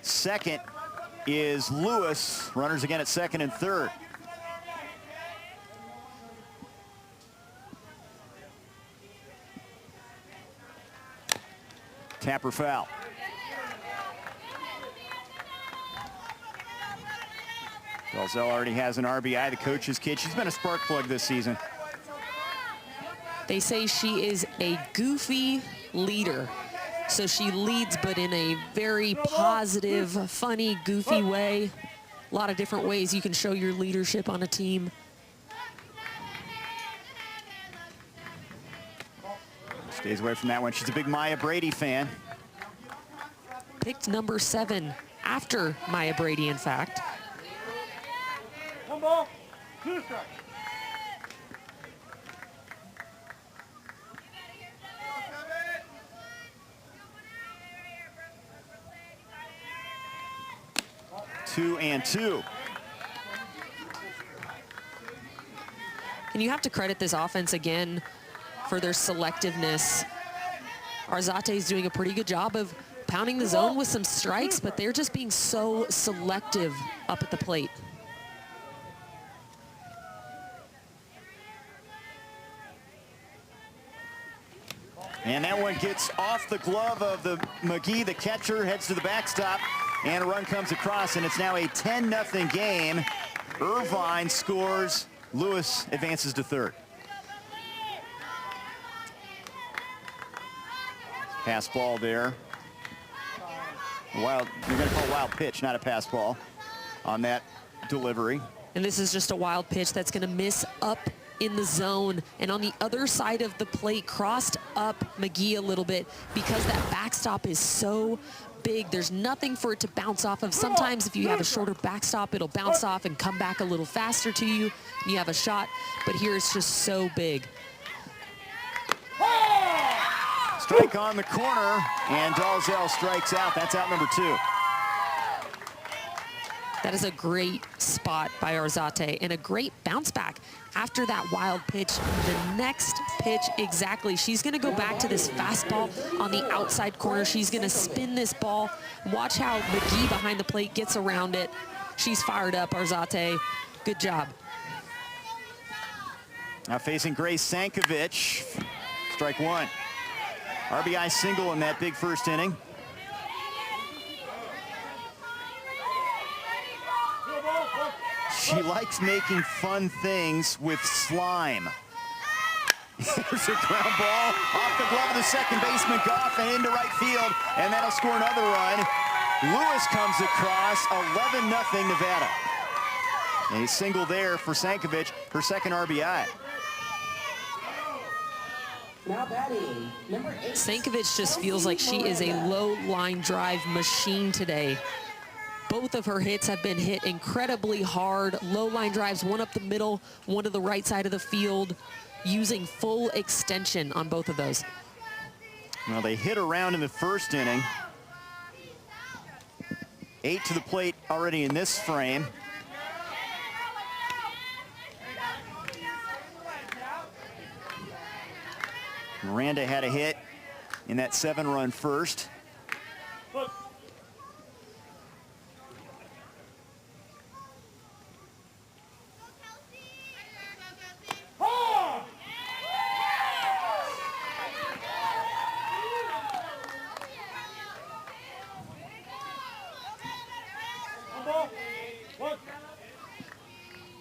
second is Lewis. Runners again at second and third. Tapper foul. Dalzell already has an RBI, the coach's kid. She's been a spark plug this season. They say she is a goofy leader. So she leads, but in a very positive, funny, goofy way. A lot of different ways you can show your leadership on a team. Stays away from that one. She's a big Maya Brady fan. Picked number 7 after Maya Brady, in fact. 1 ball, 2 strikes. Two and 2. And you have to credit this offense again for their selectiveness. Arzate is doing a pretty good job of pounding the zone with some strikes, but they're just being so selective up at the plate. And that one gets off the glove of the McGee, the catcher, heads to the backstop, and a run comes across, and it's now a 10-0 game. Irvine scores. Lewis advances to third. Pass ball there. Wild, you're going to call a wild pitch, not a pass ball on that delivery. And this is just a wild pitch that's going to miss up in the zone, and on the other side of the plate, crossed up McGee a little bit because that backstop is so big. There's nothing for it to bounce off of. Sometimes if you have a shorter backstop, it'll bounce off and come back a little faster to you, and you have a shot, but here it's just so big. Strike on the corner, and Dalzell strikes out. That's out number 2. That is a great spot by Arzate and a great bounce back after that wild pitch. The next pitch, exactly. She's going to go back to this fastball on the outside corner. She's going to spin this ball. Watch how McGee behind the plate gets around it. She's fired up, Arzate. Good job. Now facing Grace Sankovic. Strike 1. RBI single in that big first inning. She likes making fun things with slime. Here's a ground ball off the glove of the second baseman, Goff, and into right field, and that'll score another run. Lewis comes across, 11-0 Nevada. And a single there for Sankovic, her second RBI. Now batting, number 8. Sankovic just feels like she is a low line drive machine today. Both of her hits have been hit incredibly hard. Low line drives, one up the middle, one to the right side of the field, using full extension on both of those. Well, they hit around in the first inning. 8 to the plate already in this frame. Miranda had a hit in that 7-run first.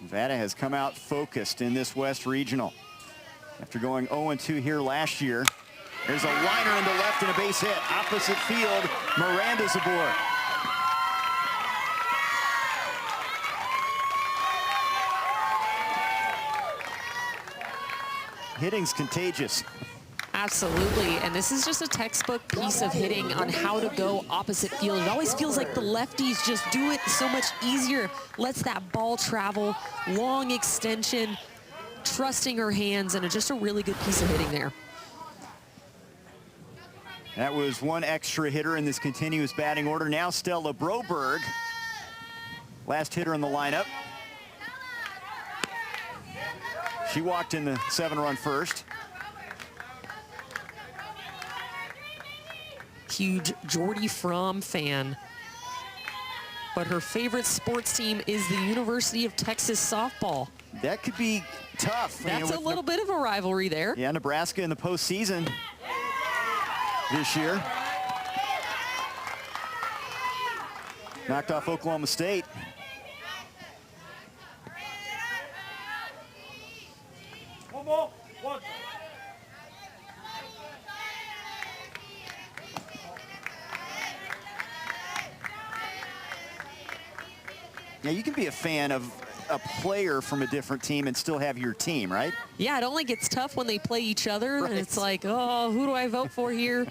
Nevada has come out focused in this West Regional. After going 0-2 here last year, there's a liner into left and a base hit. Opposite field, Miranda's aboard. Hitting's contagious. Absolutely, and this is just a textbook piece of hitting on how to go opposite field. It always feels like the lefties just do it so much easier. Lets that ball travel, long extension, trusting her hands, and just a really good piece of hitting there. That was one extra hitter in this continuous batting order. Now Stella Broberg, last hitter in the lineup. She walked in the 7-run first. Huge Jordy Fromm fan, but her favorite sports team is the University of Texas softball. That could be tough. That's a little bit of a rivalry there. Yeah, Nebraska in the postseason this year. Knocked off Oklahoma State. One ball, one. Yeah, you can be a fan of a player from a different team and still have your team, right? Yeah, it only gets tough when they play each other, Right. and it's like, oh, who do I vote for here?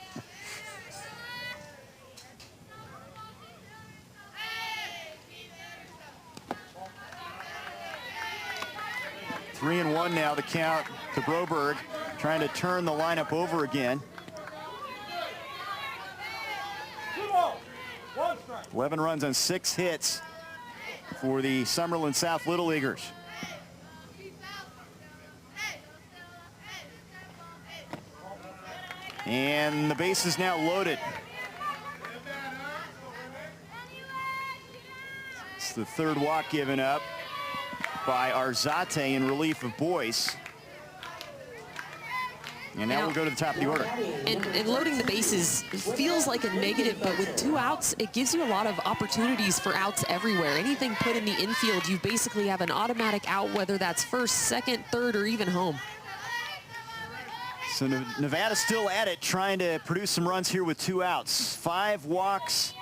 Three and one now, the count to Broberg, trying to turn the lineup over again. 2 balls, 1 strike. 11 runs on 6 hits for the Summerlin South Little Leaguers. And the base is now loaded. It's the 3rd walk given up by Arzate in relief of Boyce. And now we'll go to the top of the order. And loading the bases feels like a negative, but with 2 outs, it gives you a lot of opportunities for outs everywhere. Anything put in the infield, you basically have an automatic out, whether that's first, second, third, or even home. So Nevada still at it, trying to produce some runs here with 2 outs. 5 walks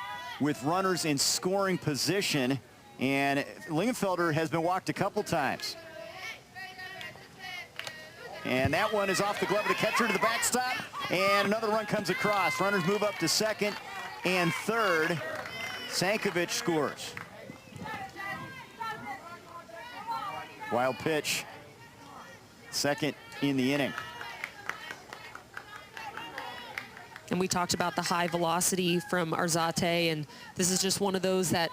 with runners in scoring position, and Lingenfelder has been walked a couple times. And that one is off the glove of the catcher to the backstop, and another run comes across. Runners move up to second and third. Sankovic scores. Wild pitch, second in the inning. And we talked about the high velocity from Arzate, and this is just one of those that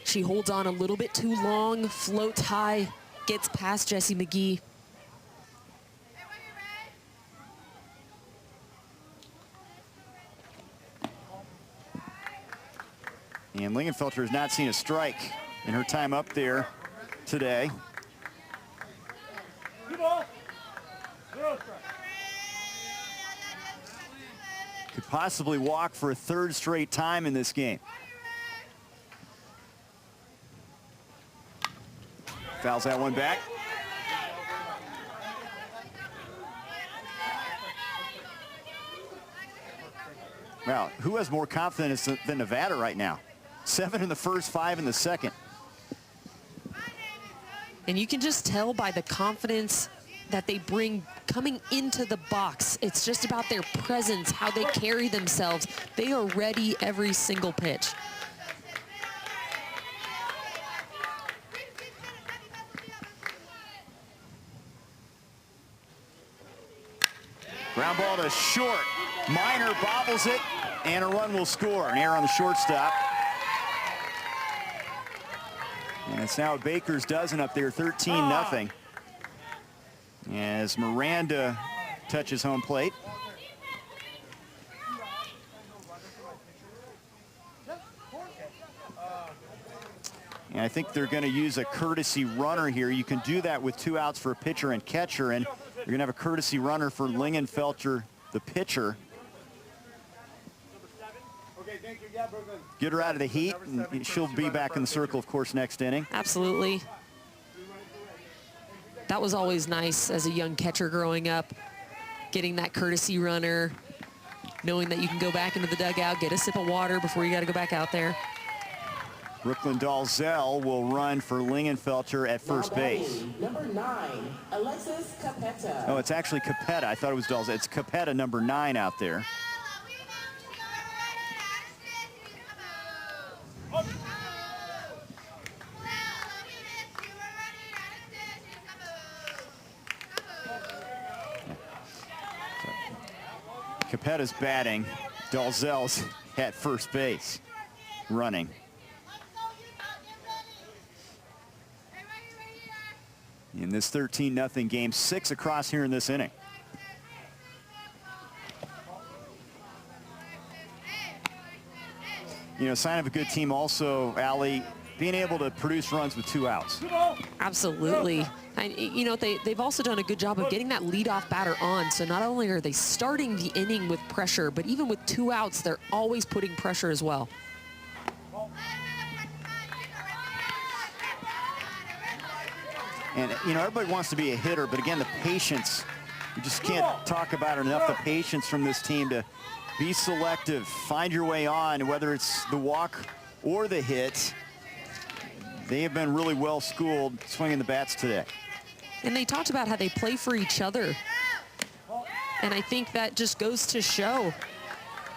she holds on a little bit too long, floats high, gets past Jessie McGee. And Lingenfelter has not seen a strike in her time up there today. 2 balls, 0 strike. Could possibly walk for a 3rd straight time in this game. Fouls that one back. Well, who has more confidence than Nevada right now? 7 in the first, 5 in the second. And you can just tell by the confidence that they bring coming into the box. It's just about their presence, how they carry themselves. They are ready every single pitch. Ground ball to short. Minor bobbles it, and a run will score. An error on the shortstop. And it's now a Baker's dozen up there, 13-0. As Miranda touches home plate. And I think they're going to use a courtesy runner here. You can do that with 2 outs for a pitcher and catcher, and you're going to have a courtesy runner for Lingenfelter, the pitcher. Get her out of the heat, and she'll be back in the circle, of course, next inning. Absolutely. That was always nice as a young catcher growing up, getting that courtesy runner, knowing that you can go back into the dugout, get a sip of water before you got to go back out there. Brooklyn Dalzell will run for Lingenfelter at first base. Number 9, Alexis Capetta. Oh, it's actually Capetta. I thought it was Dalzell. It's Capetta, number 9 out there. Capetta's batting. Dalzell's at first base, running. In this 13-0 game, 6 across here in this inning. You know, sign of a good team also, Allie, being able to produce runs with 2 outs. Absolutely. And, you know, they've also done a good job of getting that leadoff batter on. So not only are they starting the inning with pressure, but even with 2 outs, they're always putting pressure as well. And, you know, everybody wants to be a hitter, but again, the patience, you just can't talk about it enough, the patience from this team to be selective, find your way on, whether it's the walk or the hit. They have been really well schooled swinging the bats today. And they talked about how they play for each other. And I think that just goes to show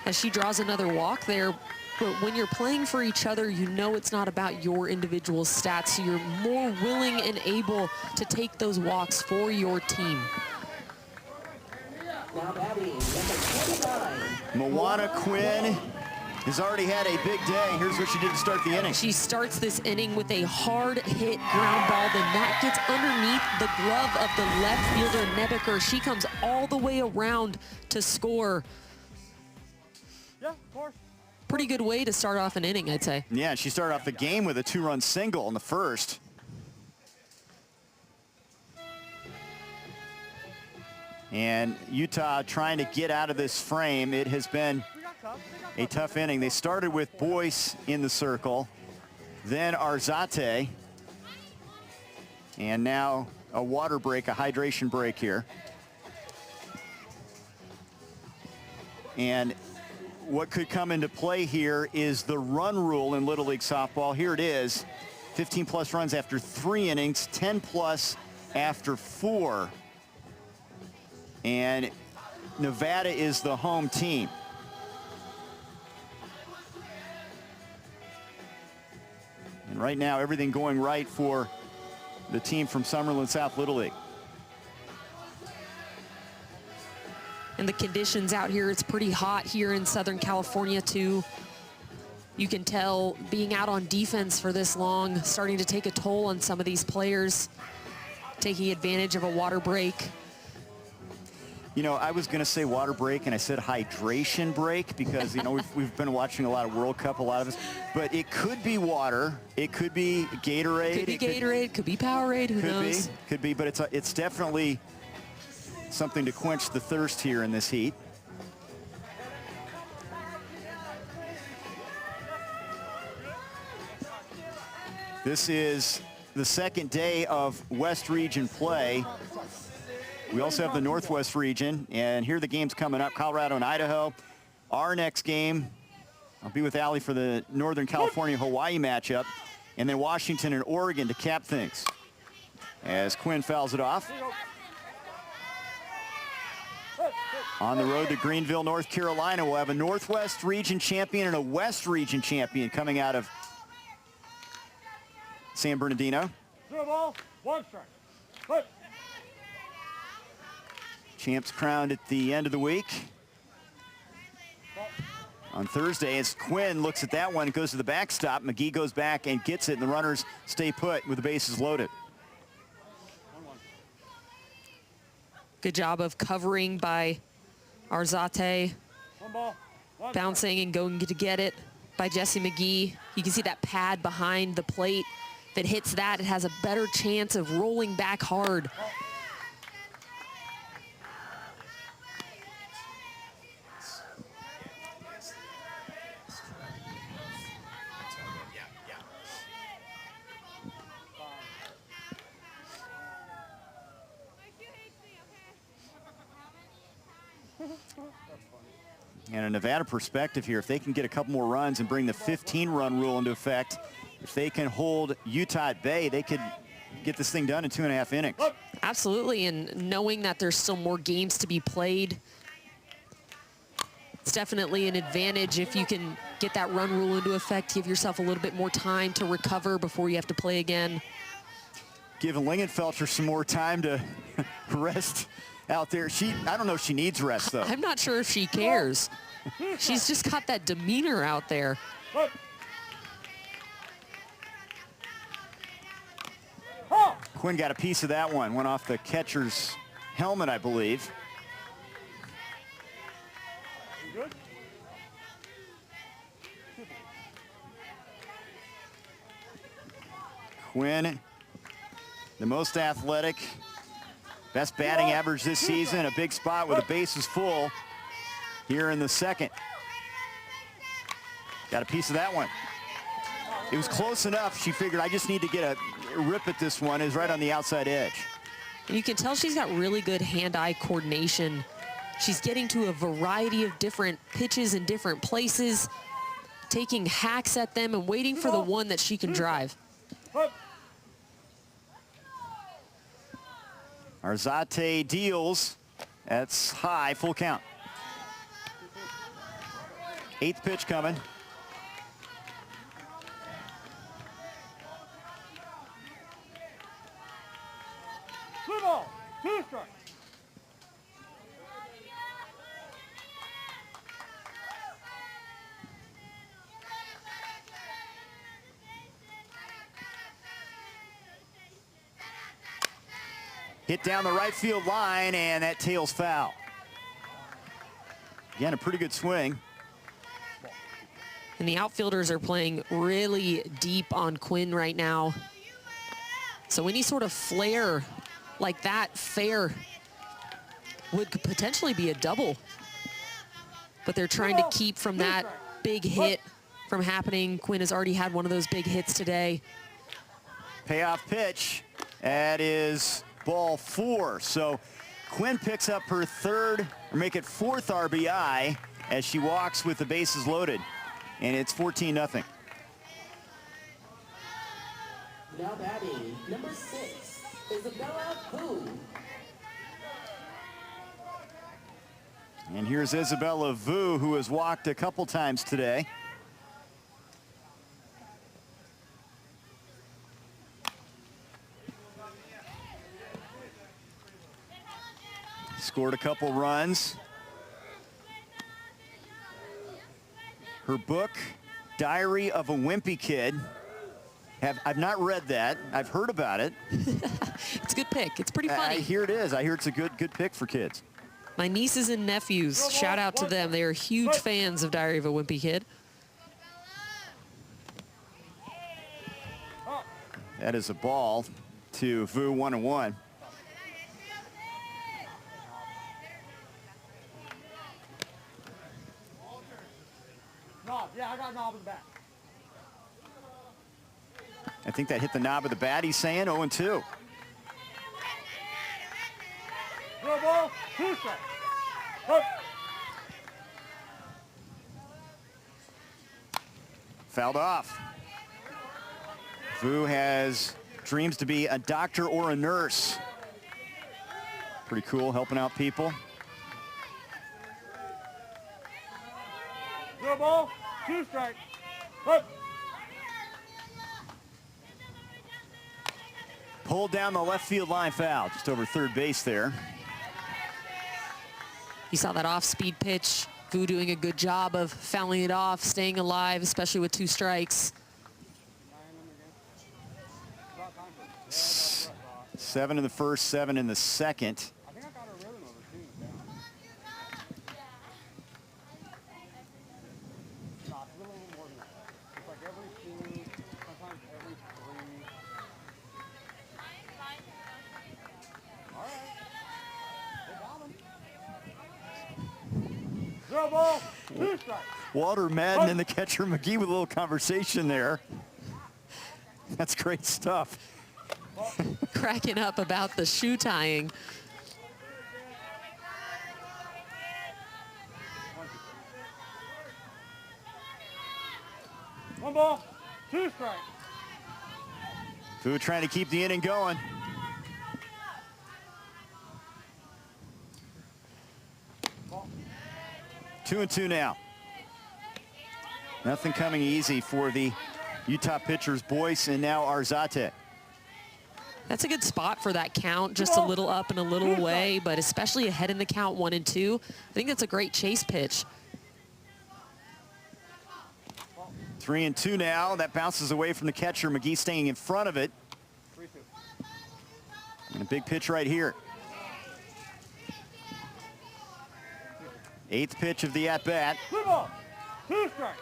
as she draws another walk there. But when you're playing for each other, you know it's not about your individual stats. So you're more willing and able to take those walks for your team. Now batting, number 29. Moana Quinn has already had a big day. Here's what she did to start the inning. She starts this inning with a hard hit ground ball. Then that gets underneath the glove of the left fielder, Nebeker. She comes all the way around to score. Yeah, of course. Pretty good way to start off an inning, I'd say. Yeah, she started off the game with a 2-run single in the first. And Utah trying to get out of this frame. It has been a tough inning. They started with Boyce in the circle, then Arzate, and now a water break, a hydration break here. And what could come into play here is the run rule in Little League softball. Here it is, 15-plus runs after 3 innings, 10-plus after 4. And Nevada is the home team. And right now, everything going right for the team from Summerlin South Little League. And the conditions out here, it's pretty hot here in Southern California too. You can tell being out on defense for this long, starting to take a toll on some of these players, taking advantage of a water break. You know, I was going to say water break, and I said hydration break because, you know, we've been watching a lot of World Cup, a lot of us. But it could be water. It could be Gatorade. Could be Gatorade, could be Powerade, who knows? Could be, but it's definitely something to quench the thirst here in this heat. This is the second day of West Region play. We also have the Northwest Region, and here are the games coming up. Colorado and Idaho. Our next game I'll be with Allie for the Northern California-Hawaii matchup, and then Washington and Oregon to cap things. As Quinn fouls it off. On the road to Greenville, North Carolina, we'll have a Northwest Region champion and a West Region champion coming out of San Bernardino. Zero ball, one strike. Put. Champs crowned at the end of the week. On Thursday, as Quinn looks at that one, it goes to the backstop. McGee goes back and gets it, and the runners stay put with the bases loaded. Good job of covering by Arzate. One ball, one Bouncing and going to get it by Jesse McGee. You can see that pad behind the plate. If it hits that, it has a better chance of rolling back hard. And a Nevada perspective here, if they can get a couple more runs and bring the 15-run rule into effect, if they can hold Utah at bay, they could get this thing done in 2.5 innings. Absolutely, and knowing that there's still more games to be played, it's definitely an advantage if you can get that run rule into effect, give yourself a little bit more time to recover before you have to play again. Giving Lingenfelter some more time to rest out there. I don't know if she needs rest, though. I'm not sure if she cares. She's just got that demeanor out there. Quinn got a piece of that one. Went off the catcher's helmet, I believe. good. Quinn, the most athletic, best batting average this season, a big spot with the bases full here in the second. Got a piece of that one. It was close enough. She figured, I just need to get a rip at this one. Is right on the outside edge. You can tell she's got really good hand-eye coordination. She's getting to a variety of different pitches in different places, taking hacks at them and waiting for the one that she can drive. Arzate deals. That's high, full count. 8th pitch coming. Two ball, two strikes. Hit down the right field line, and that tail's foul. Again, a pretty good swing. And the outfielders are playing really deep on Quinn right now. So any sort of flare like that, fair, would potentially be a double. But they're trying to keep from that big hit from happening. Quinn has already had one of those big hits today. Payoff pitch. That is ball 4. So Quinn picks up her third, or make it 4th RBI as she walks with the bases loaded. And it's 14-0. Now batting, number 6, Isabella Vu. And here's Isabella Vu, who has walked a couple times today. Scored a couple runs. Her book, Diary of a Wimpy Kid. I've not read that. I've heard about it. It's a good pick. It's pretty funny. I hear it is. I hear it's a good pick for kids. My nieces and nephews, shout out to them. They are huge fans of Diary of a Wimpy Kid. That is a ball to Vu, 1-1. Knob, yeah, I got knob in the back. I think that hit the knob of the bat, he's saying. 0-2. Zero ball, two strikes. Put. Fouled off. Vu has dreams to be a doctor or a nurse. Pretty cool, helping out people. Good ball. 2 strike. Hook. Pulled down the left field line foul, just over third base there. You saw that off-speed pitch. Vu doing a good job of fouling it off, staying alive, especially with 2 strikes. 7 in the first, 7 in the second. I think I got a rhythm of it too. No, it's a little more than that. It's like every 2, sometimes every 3. All right. They got him. 0 ball, 2 strikes. Walter Madden and the catcher McGee with a little conversation there. That's great stuff. Cracking up about the shoe tying. One ball, 2 strikes. Vu trying to keep the inning going. Ball. 2-2 now. Nothing coming easy for the Utah pitchers, Boyce and now Arzate. That's a good spot for that count, just a little up and a little away, but especially ahead in the count 1-2. I think that's a great chase pitch. 3-2 now. That bounces away from the catcher. McGee staying in front of it. 3-2. And a big pitch right here. 8th pitch of the at-bat. 2 ball, 2 strikes.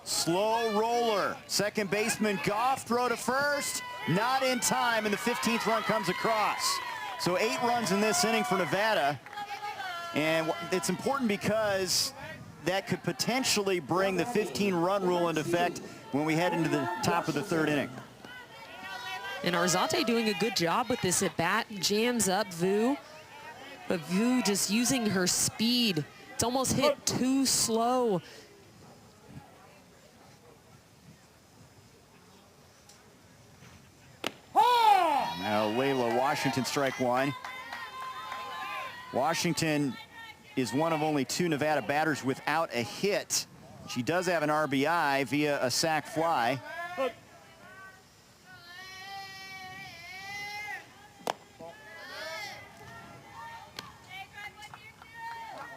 Slow roller. Second baseman Goff, throw to first. Not in time, and the 15th run comes across. So 8 runs in this inning for Nevada. And it's important because that could potentially bring the 15-run rule into effect when we head into the top of the 3rd inning. And Arzate doing a good job with this at bat, jams up Vu, but Vu just using her speed. It's almost hit too slow. Now Layla Washington, strike 1. Washington is one of only 2 Nevada batters without a hit. She does have an RBI via a sac fly.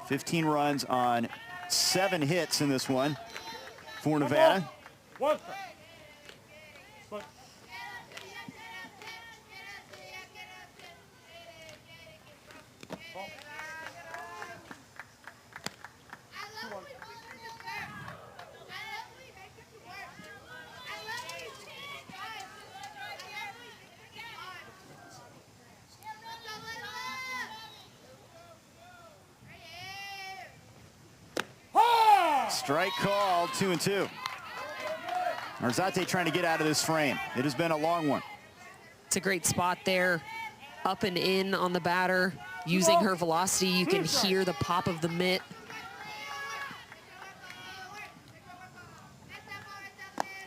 15 runs on 7 hits in this one for Nevada. 1 strike. But Strike called, 2-2. Arzate trying to get out of this frame. It has been a long one. It's a great spot there, up and in on the batter, using her velocity. You can hear the pop of the mitt.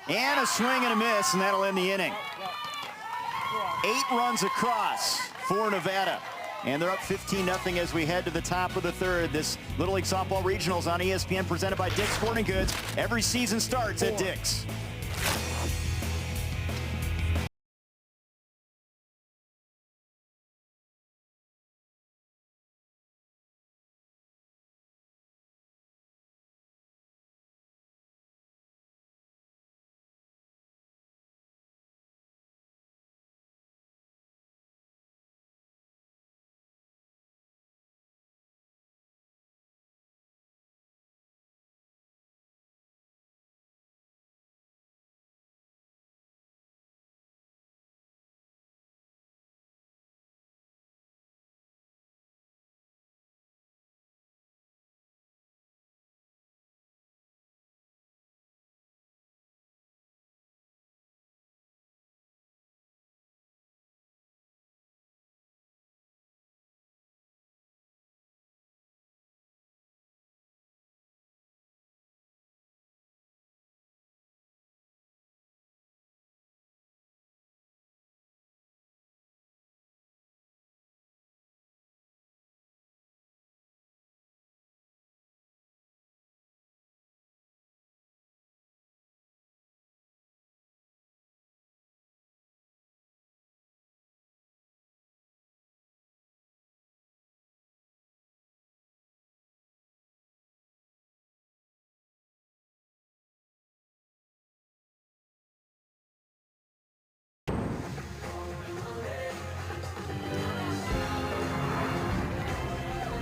And a swing and a miss, and that'll end the inning. 8 runs across for Nevada. And they're up 15-0 as we head to the top of the 3rd. This Little League Softball Regionals on ESPN presented by Dick's Sporting Goods. Every season starts at Dick's.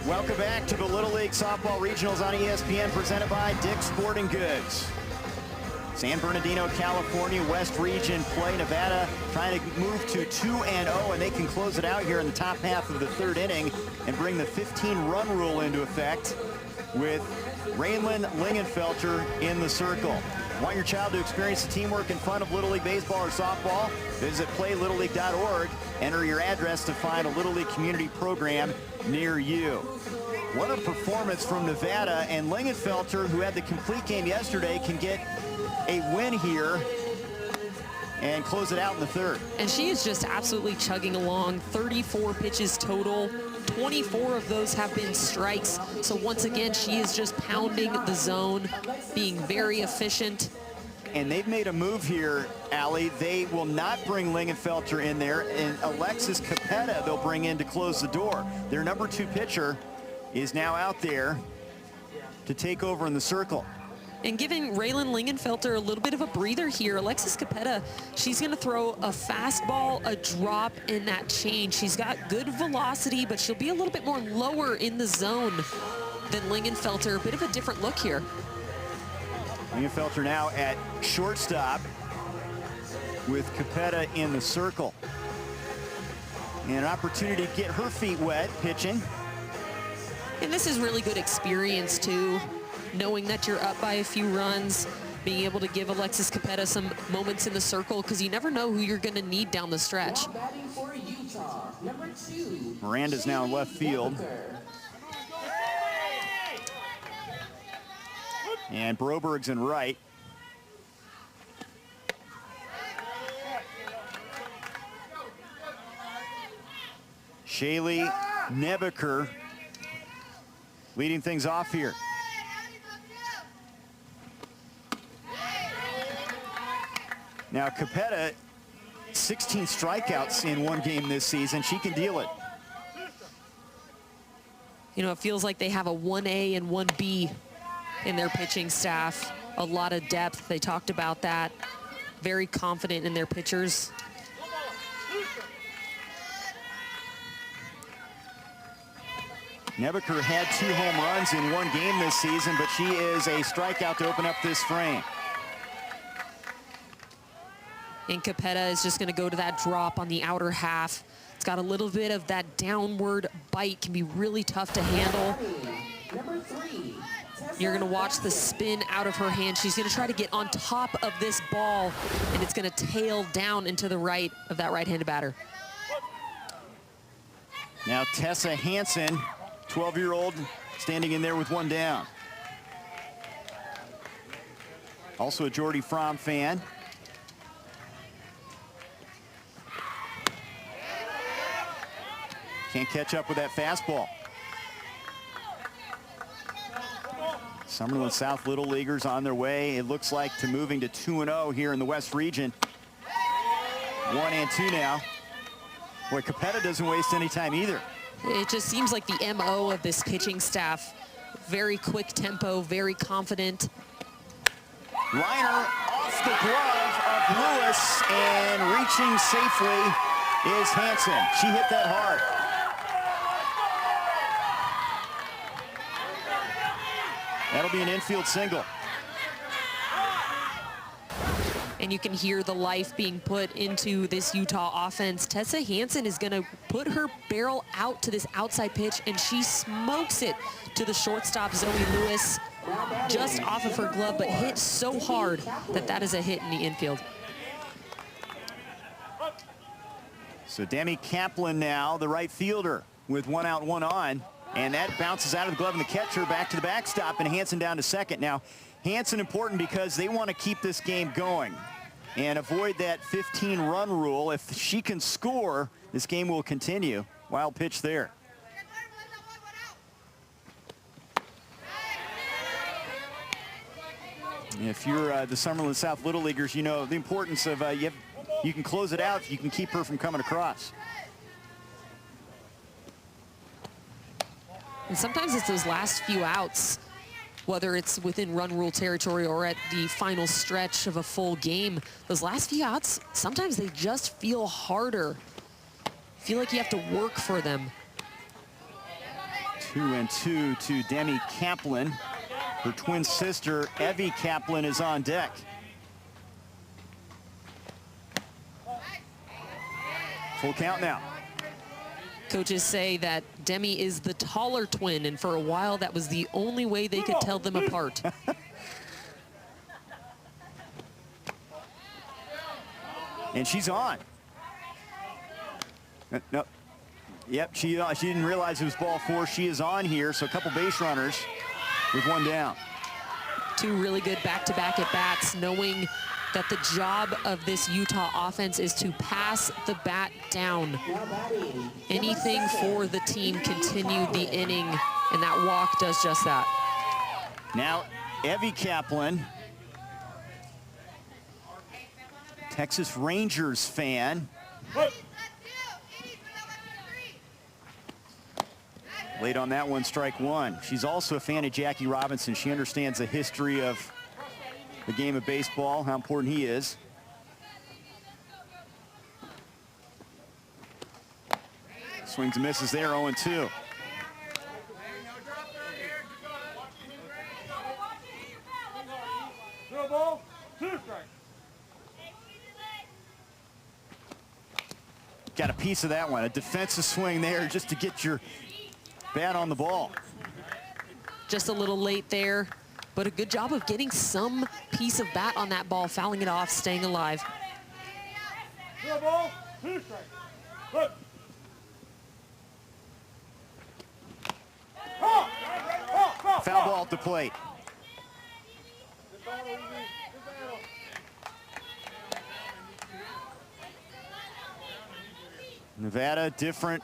Welcome back to the Little League Softball Regionals on ESPN, presented by Dick's Sporting Goods. San Bernardino, California, West Region play. Nevada trying to move to 2-0, and they can close it out here in the top half of the third inning and bring the 15-run rule into effect with Raylan Lingenfelter in the circle. Want your child to experience the teamwork and fun of Little League baseball or softball? Visit playlittleleague.org. Enter your address to find a Little League community program near you. What a performance from Nevada, and Lingenfelter, who had the complete game yesterday, can get a win here and close it out in the third. And she is just absolutely chugging along. 34 pitches total. 24 of those have been strikes. So once again, she is just pounding the zone, being very efficient. And they've made a move here, Allie. They will not bring Lingenfelter in there, and Alexis Capetta they'll bring in to close the door. Their number 2 pitcher is now out there to take over in the circle. And giving Raylan Lingenfelter a little bit of a breather here. Alexis Capetta, she's going to throw a fastball, a drop, and that change. She's got good velocity, but she'll be a little bit more lower in the zone than Lingenfelter. A bit of a different look here. Lingenfelter now at shortstop with Capetta in the circle. And an opportunity to get her feet wet pitching. And this is really good experience, too. Knowing that you're up by a few runs, being able to give Alexis Capetta some moments in the circle, because you never know who you're going to need down the stretch. Now batting for Utah, number 2. Miranda's now in left field. And Broberg's in right. Shaylee Nebeker leading things off here. Now Capetta, 16 strikeouts in one game this season. She can deal it. You know, it feels like they have a 1A and 1B in their pitching staff. A lot of depth. They talked about that. Very confident in their pitchers. Nebeker had 2 home runs in one game this season, but she is a strikeout to open up this frame. And Capetta is just going to go to that drop on the outer half. It's got a little bit of that downward bite. Can be really tough to handle. Number 3. You're going to watch the spin out of her hand. She's going to try to get on top of this ball, and it's going to tail down into the right of that right-handed batter. Now Tessa Hansen, 12-year-old, standing in there with 1 down. Also a Jordy Fromm fan. Can't catch up with that fastball. Summerlin South Little Leaguers on their way, it looks like, to moving to 2-0 here in the West Region. 1-2 now. Boy, Capetta doesn't waste any time either. It just seems like the MO of this pitching staff. Very quick tempo, very confident. Liner off the glove of Lewis, and reaching safely is Hansen. She hit that hard. That'll be an infield single. And you can hear the life being put into this Utah offense. Tessa Hansen is going to put her barrel out to this outside pitch, and she smokes it to the shortstop, Zoe Lewis, just off of her glove, but hit so hard that that is a hit in the infield. So Demi Kaplan now, the right fielder, with 1 out, 1 on. And that bounces out of the glove of the catcher back to the backstop, and Hansen down to second. Now, Hansen important because they want to keep this game going and avoid that 15-run rule. If she can score, this game will continue. Wild pitch there. If you're the Summerlin South Little Leaguers, you know the importance of you can close it out if you can keep her from coming across. And sometimes it's those last few outs, whether it's within run rule territory or at the final stretch of a full game. Those last few outs, sometimes they just feel harder. Feel like you have to work for them. 2-2 to Demi Kaplan. Her twin sister, Evie Kaplan, is on deck. Full count now. Coaches say that Demi is the taller twin, and for a while that was the only way they could tell them apart. And she's on. No. Yep, she didn't realize it was ball 4. She is on here, so a couple base runners with one down. Two really good back-to-back at-bats, knowing that the job of this Utah offense is to pass the bat down. Anything for the team continued the inning, and that walk does just that. Now, Evie Kaplan, Texas Rangers fan. Late on that one, strike one. She's also a fan of Jackie Robinson. She understands the history of the game of baseball, how important he is. Swings and misses there, 0-2. Ball, 2 strikes. Got a piece of that one, a defensive swing there just to get your bat on the ball. Just a little late there, but a good job of getting some piece of bat on that ball, fouling it off, staying alive. Ball, 2 strikes. Look. Foul ball at the plate. Nevada, different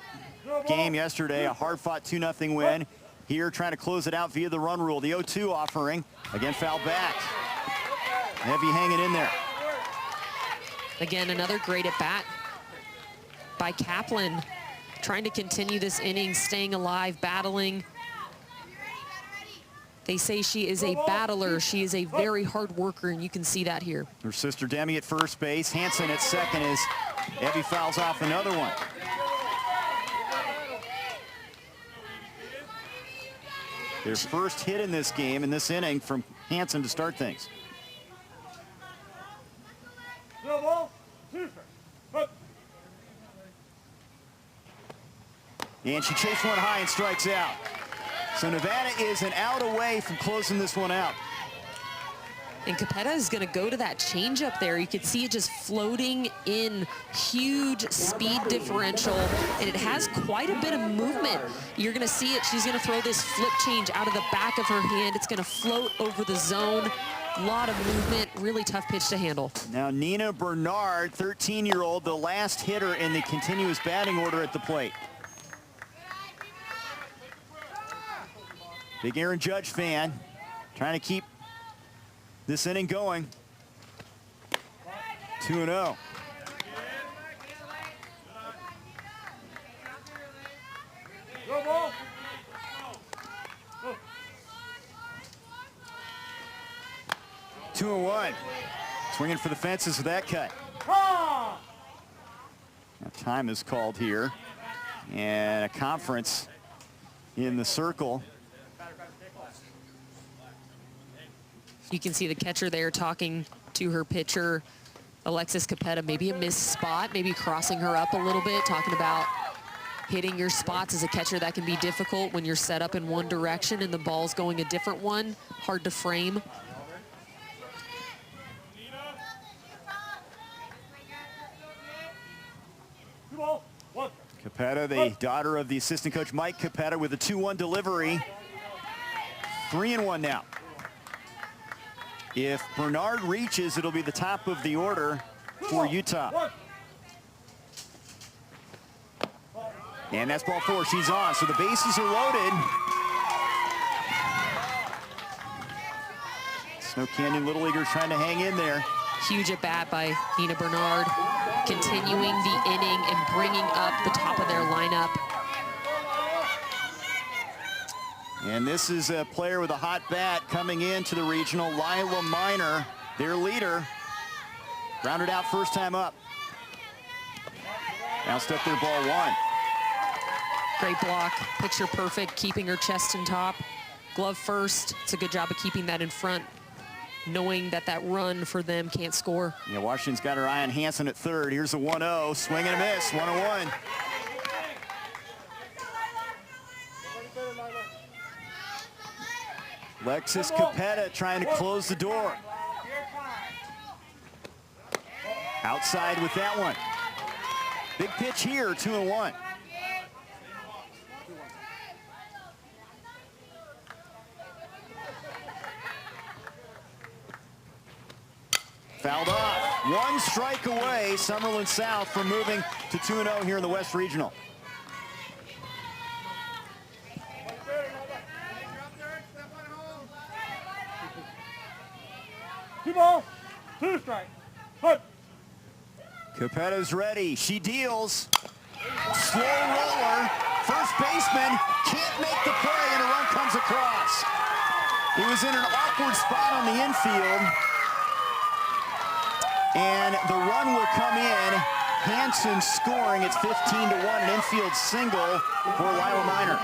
game yesterday, a hard-fought 2-0 win. Here trying to close it out via the run rule. The 0-2 offering, again foul back. Heavy hanging in there. Again, another great at bat by Kaplan, trying to continue this inning, staying alive, battling. They say she is a battler. She is a very hard worker, and you can see that here. Her sister Demi at first base, Hansen at second as Evie fouls off another one. Their first hit in this game, in this inning, from Hansen to start things. Ball, 2 strikes. Look. And she chased one high and strikes out. So Nevada is an out away from closing this one out. And Capetta is going to go to that changeup there. You can see it just floating in, huge speed differential, and it has quite a bit of movement. You're going to see it. She's going to throw this flip change out of the back of her hand. It's going to float over the zone. A lot of movement, really tough pitch to handle. Now Nina Bernard, 13-year-old, the last hitter in the continuous batting order at the plate. Big Aaron Judge fan, trying to keep this inning going. 2-0. Ball. 2-1. Swinging for the fences with that cut. Ha! Now time is called here, and a conference in the circle. You can see the catcher there talking to her pitcher, Alexis Capetta. Maybe a missed spot, maybe crossing her up a little bit, talking about hitting your spots as a catcher. That can be difficult when you're set up in one direction and the ball's going a different one. Hard to frame. Ball, 1 strike. Capetta, the daughter of the assistant coach Mike Capetta, with a 2-1 delivery. 3-1 now. If Bernard reaches, it'll be the top of the order for Utah. And that's ball 4. She's on, so the bases are loaded. Snow Canyon Little Leaguers trying to hang in there. Huge at bat by Nina Bernard, continuing the inning and bringing up the top of their lineup. And this is a player with a hot bat coming into the regional, Lila Miner, their leader. Grounded out first time up. Bounced up there, ball 1. Great block, picture perfect, keeping her chest and top. Glove first, it's a good job of keeping that in front, knowing that that run for them can't score. Yeah, Washington's got her eye on Hansen at third. Here's a 1-0, swing and a miss, 1-1. Alexis Capetta trying to close the door. Outside with that one. Big pitch here, 2-1. Fouled off. One strike away, Summerlin South from moving to 2-0 here in the West Regional. Two ball, two strike. Put. Capetta's ready. She deals. Slow roller. First baseman can't make the play, and a run comes across. He was in an awkward spot on the infield, and the run will come in. Hansen scoring. It's 15-1, an infield single for Lila Minor.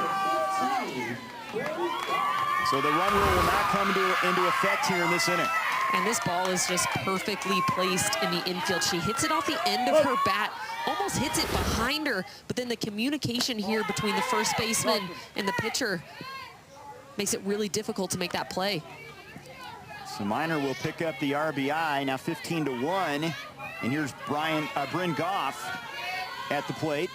So the run rule will not come into effect here in this inning. And this ball is just perfectly placed in the infield. She hits it off the end of her bat, almost hits it behind her, but then the communication here between the first baseman and the pitcher makes it really difficult to make that play. So Minor will pick up the RBI, now 15-1. And here's Bryn Goff at the plate.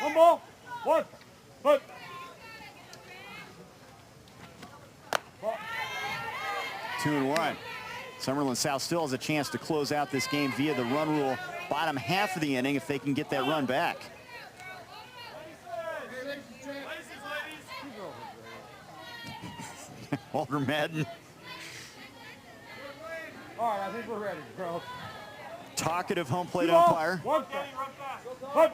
One ball, one. Put. 2-1. Summerlin South still has a chance to close out this game via the run rule bottom half of the inning if they can get that run back. Walter Madden. All right, I think we're ready, bro. Talkative home plate Two ball, umpire. one strike. Put.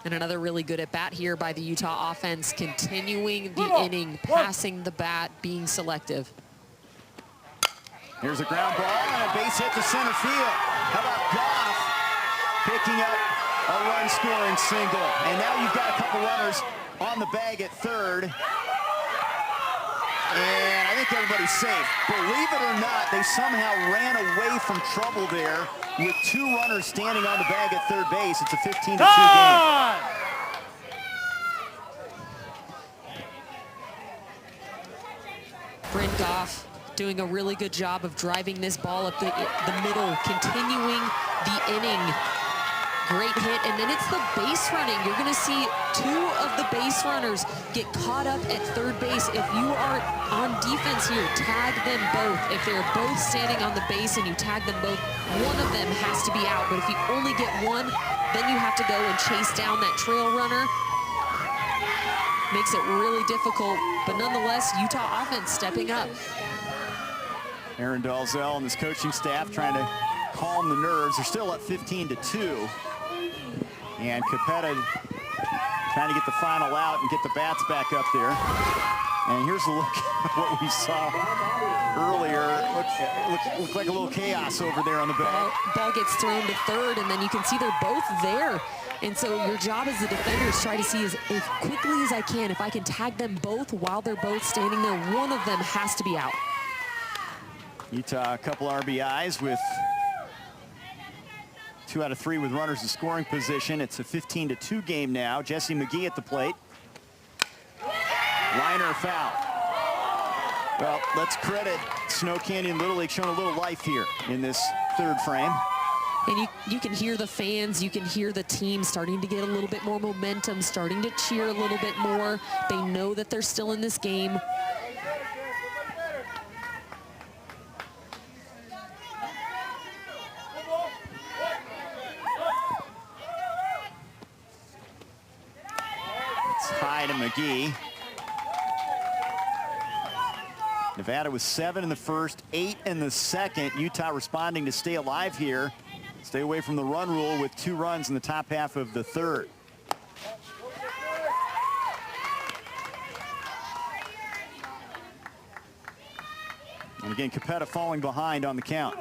And another really good at bat here by the Utah offense, continuing the inning, passing the bat, being selective. Here's a ground ball and a base hit to center field. How about Goff picking up a run-scoring single? And now you've got a couple runners on the bag at third. And I think everybody's safe. Believe it or not, they somehow ran away from trouble there with two runners standing on the bag at third base. It's a 15-2 game. Bryn Goff doing a really good job of driving this ball up the middle, continuing the inning. Great hit, and then it's the base running. You're gonna see two of the base runners get caught up at third base. If you are on defense here, tag them both. If they're both standing on the base and you tag them both, one of them has to be out. But if you only get one, then you have to go and chase down that trail runner. Makes it really difficult, but nonetheless, Utah offense stepping up. Aaron Dalzell and his coaching staff trying to calm the nerves. They're still up 15-2. And Capetta trying to get the final out and get the bats back up there. And here's a look at what we saw earlier. Looked like a little chaos over there on the bag. Ball gets thrown to third, and then you can see they're both there. And so your job as the defender is try to see as quickly as I can. If I can tag them both while they're both standing there, one of them has to be out. Utah, a couple RBIs with 2 out of 3 with runners in scoring position. It's a 15-2 game now. Jesse McGee at the plate. Liner foul. Well, let's credit Snow Canyon Little League showing a little life here in this third frame. And you can hear the fans, you can hear the team starting to get a little bit more momentum, starting to cheer a little bit more. They know that they're still in this game. It's high to McGee. Nevada was 7 in the first, 8 in the second. Utah responding to stay alive here. Stay away from the run rule with 2 runs in the top half of the third. And again, Capetta falling behind on the count.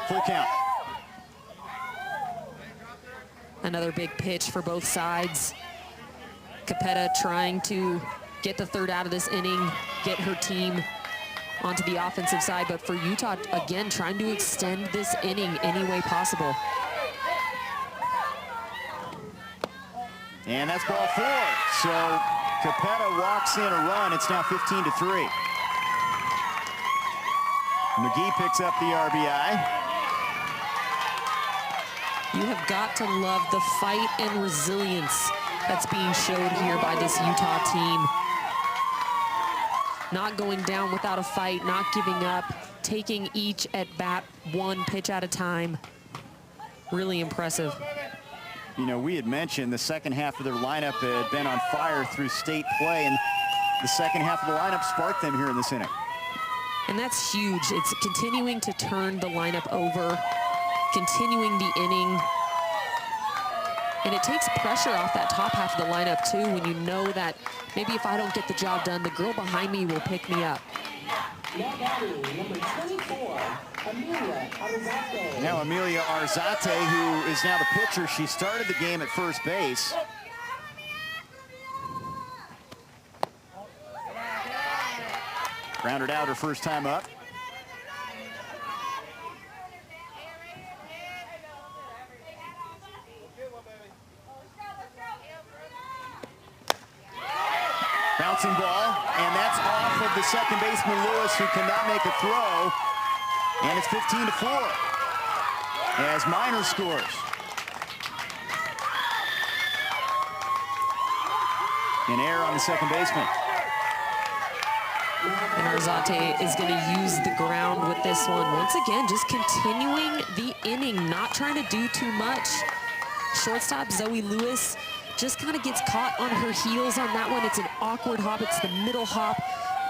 Full count. Another big pitch for both sides. Capetta trying to get the third out of this inning, get her team onto the offensive side, but for Utah, again, trying to extend this inning any way possible. And that's ball 4. So Capetta walks in a run. It's now 15-3. McGee picks up the RBI. You have got to love the fight and resilience that's being showed here by this Utah team. Not going down without a fight, not giving up, taking each at bat 1 pitch at a time. Really impressive. You know, we had mentioned the second half of their lineup had been on fire through state play, and the second half of the lineup sparked them here in this inning. And that's huge. It's continuing to turn the lineup over, continuing the inning. And it takes pressure off that top half of the lineup, too, when you know that maybe if I don't get the job done, the girl behind me will pick me up. Now batting, number 24, Amelia Arzate. Now Amelia Arzate, who is now the pitcher. She started the game at first base. Grounded out her first time up. Bouncing ball, and that's off of the second baseman Lewis, who cannot make a throw. And it's 15-4 as Minor scores. An error on the second baseman. And Arzate is going to use the ground with this one. Once again, just continuing the inning, not trying to do too much. Shortstop Zoe Lewis just kind of gets caught on her heels on that one. It's an awkward hop. It's the middle hop.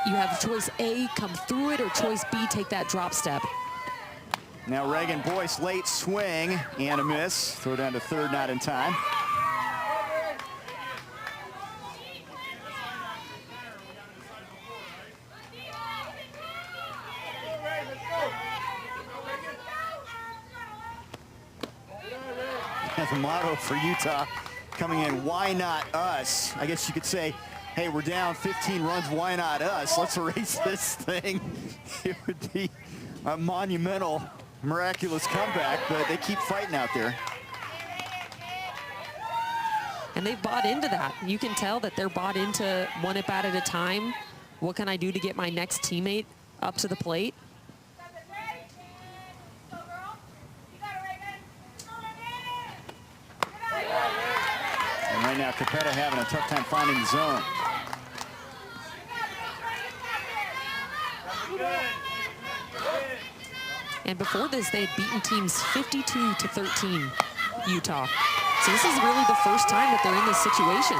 You have choice A, come through it, or choice B, take that drop step. Now Reagan Boyce, late swing and a miss. Throw down to third, not in time. The motto for Utah coming in, why not us? I guess you could say, hey, we're down 15 runs, why not us? Let's erase this thing. It would be a monumental, miraculous comeback, but they keep fighting out there. And they've bought into that. You can tell that they're bought into one at bat at a time. What can I do to get my next teammate up to the plate? And right now, Capetta having a tough time finding the zone. And before this, they had beaten teams 52-13, Utah. So this is really the first time that they're in this situation.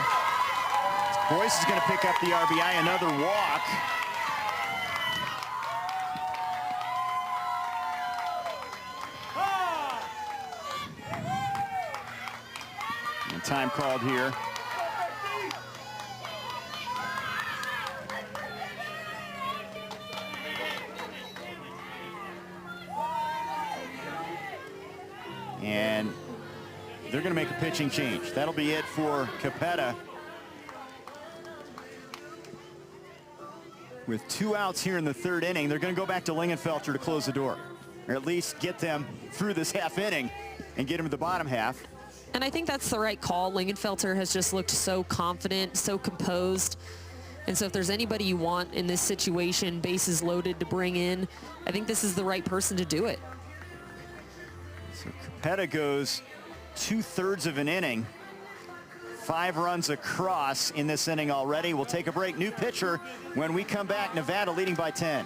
Boyce is going to pick up the RBI, another walk. And time called here. And they're going to make a pitching change. That'll be it for Capetta. With 2 outs here in the third inning, they're going to go back to Lingenfelter to close the door, or at least get them through this half inning and get them to the bottom half. And I think that's the right call. Lingenfelter has just looked so confident, so composed. And so if there's anybody you want in this situation, bases loaded, to bring in, I think this is the right person to do it. So Capetta goes 2/3 of an inning. 5 runs across in this inning already. We'll take a break. New pitcher when we come back. Nevada leading by 10.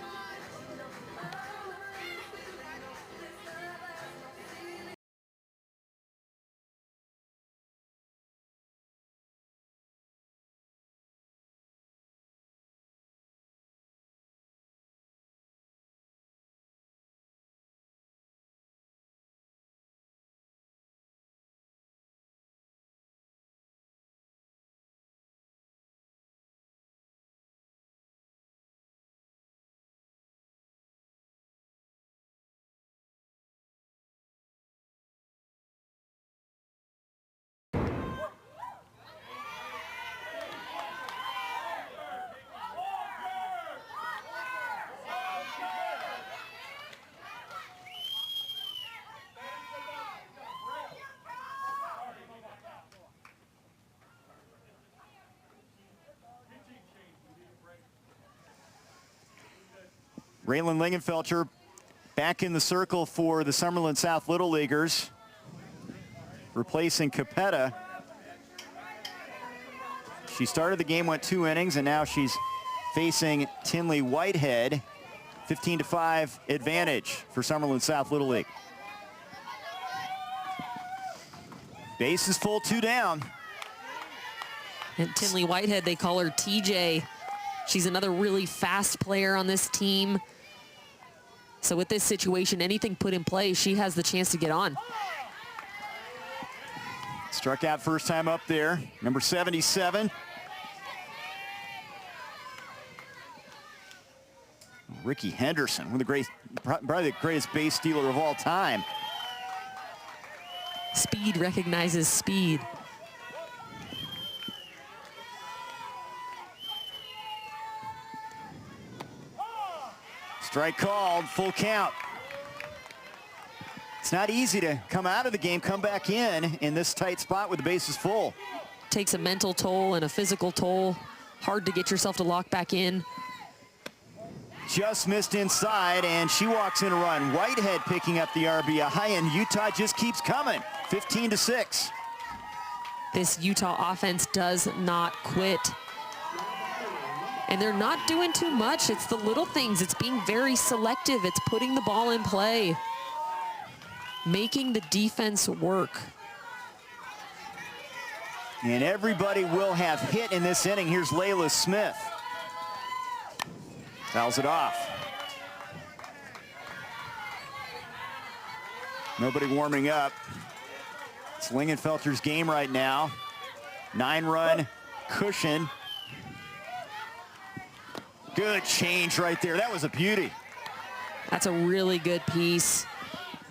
Raylan Lingenfelter back in the circle for the Summerlin South Little Leaguers, replacing Capetta. She started the game, went 2 innings, and now she's facing Tinley Whitehead. 15-5 advantage for Summerlin South Little League. Base is full, 2 down. And Tinley Whitehead, they call her TJ. She's another really fast player on this team. So with this situation, anything put in play, she has the chance to get on. Struck out first time up there, number 77. Ricky Henderson, one of the great, probably the greatest base stealer of all time. Speed recognizes speed. Strike called, full count. It's not easy to come out of the game, come back in this tight spot with the bases full. Takes a mental toll and a physical toll. Hard to get yourself to lock back in. Just missed inside, and she walks in a run. Whitehead picking up the RBI, and Utah just keeps coming. 15-6. This Utah offense does not quit. And they're not doing too much. It's the little things. It's being very selective. It's putting the ball in play, making the defense work. And everybody will have hit in this inning. Here's Layla Smith. Fouls it off. Nobody warming up. It's Lingenfelter's game right now. 9-run cushion. Good change right there. That was a beauty. That's a really good piece.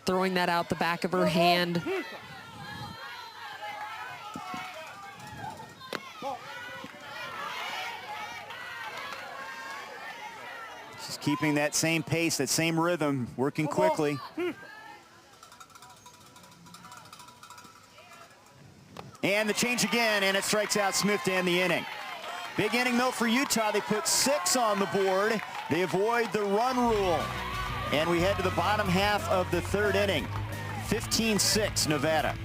Throwing that out the back of her hand. She's keeping that same pace, that same rhythm, working quickly. And the change again, and it strikes out Smith to end the inning. Big inning, though, for Utah. They put 6 on the board. They avoid the run rule. And we head to the bottom half of the 3rd inning. 15-6, Nevada.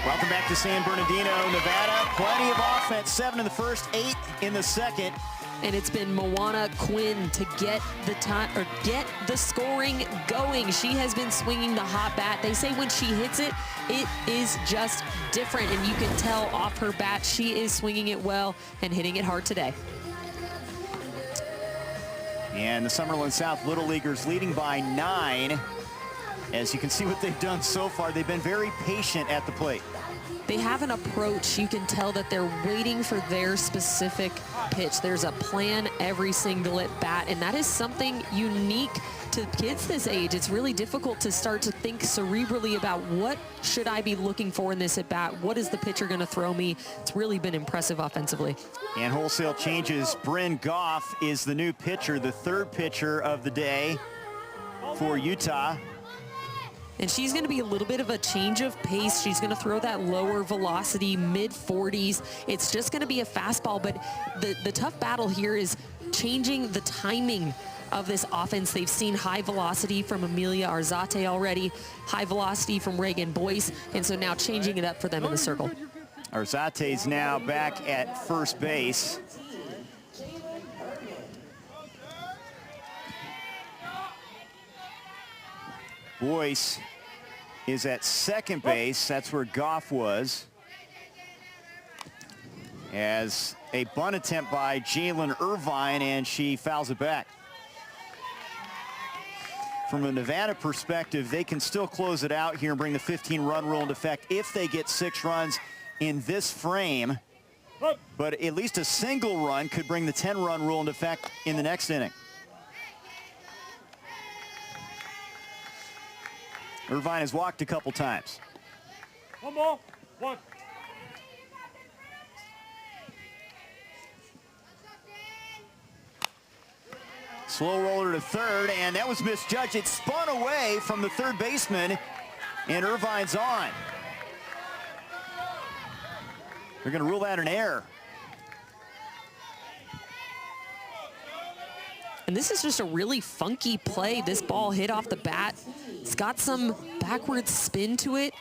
Welcome back to San Bernardino, Nevada. Plenty of offense, 7 in the first, 8 in the second. And it's been Moana Quinn to get the time or get the scoring going. She has been swinging the hot bat. They say when she hits it, it is just different, and you can tell off her bat she is swinging it well and hitting it hard today. And the Summerlin South Little Leaguers leading by 9. As you can see what they've done so far, they've been very patient at the plate. they have an approach. You can tell that they're waiting for their specific pitch. There's a plan every single at bat, and that is something unique to kids this age. It's really difficult to start to think cerebrally about what should I be looking for in this at bat? What is the pitcher going to throw me? It's really been impressive offensively. And wholesale changes. Bryn Goff is the new pitcher, the third pitcher of the day for Utah. And she's going to be a little bit of a change of pace. She's going to throw that lower velocity, mid-40s. It's just going to be a fastball, but the tough battle here is changing the timing of this offense. They've seen high velocity from Amelia Arzate already, high velocity from Reagan Boyce, and so now changing it up for them in the circle. Arzate's now back at first base. Boyce is at second base. That's where Goff was. As a bunt attempt by Jalen Irvine, and she fouls it back. From a Nevada perspective, they can still close it out here and bring the 15-run rule into effect if they get 6 runs in this frame. But at least a single run could bring the 10-run rule into effect in the next inning. Irvine has walked a couple times. One ball, one. Slow roller to third, and that was misjudged. It spun away from the third baseman, and Irvine's on. They're going to rule that an error. And this is just a really funky play. This ball hit off the bat. It's got some backwards spin to it.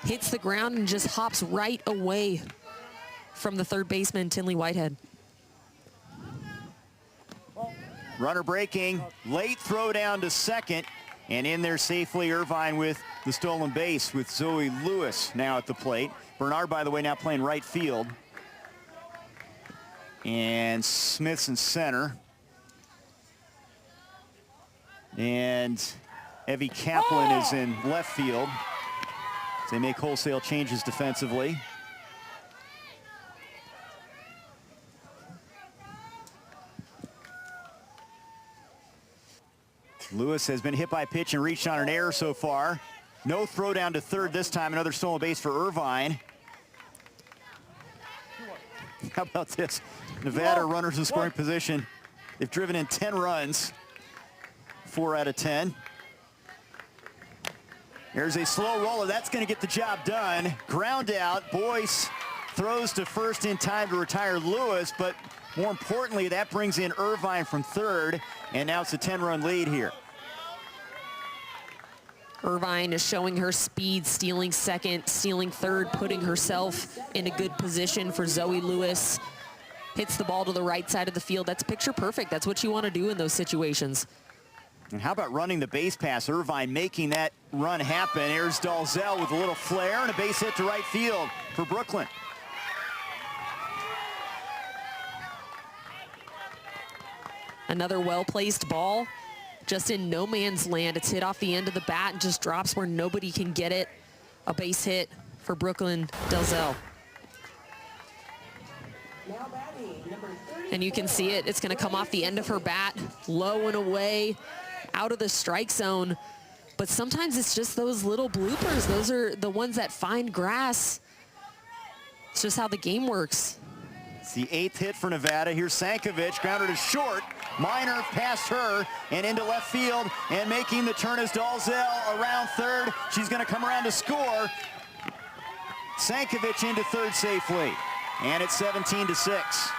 Hits the ground and just hops right away from the third baseman, Tinley Whitehead. Runner breaking, late throw down to second, and in there safely Irvine with the stolen base with Zoe Lewis now at the plate. Bernard, by the way, now playing right field. And Smith's in center. And Evie Kaplan is in left field. They make wholesale changes defensively. Lewis has been hit by a pitch and reached on an error so far. No throw down to third this time. Another stolen base for Irvine. How about this? Nevada runners in scoring position. They've driven in 10 runs, 4 out of 10. There's a slow roller. That's going to get the job done. Ground out. Boyce throws to first in time to retire Lewis, but more importantly, that brings in Irvine from third, and now it's a 10-run lead here. Irvine is showing her speed, stealing second, stealing third, putting herself in a good position for Zoe Lewis. Hits the ball to the right side of the field. That's picture perfect. That's what you want to do in those situations. And how about running the base pass? Irvine making that run happen. Here's Dalzell with a little flair and a base hit to right field for Brooklyn. Another well-placed ball, just in no man's land. It's hit off the end of the bat and just drops where nobody can get it. A base hit for Brooklyn Dalzell. And you can see it. It's going to come off the end of her bat, low and away, out of the strike zone. But sometimes it's just those little bloopers. Those are the ones that find grass. It's just how the game works. It's the 8th hit for Nevada. Here's Sankovic, grounded to short. Minor past her and into left field, and making the turn is Dalzell around third. She's going to come around to score. Sankovic into third safely, and it's 17-6.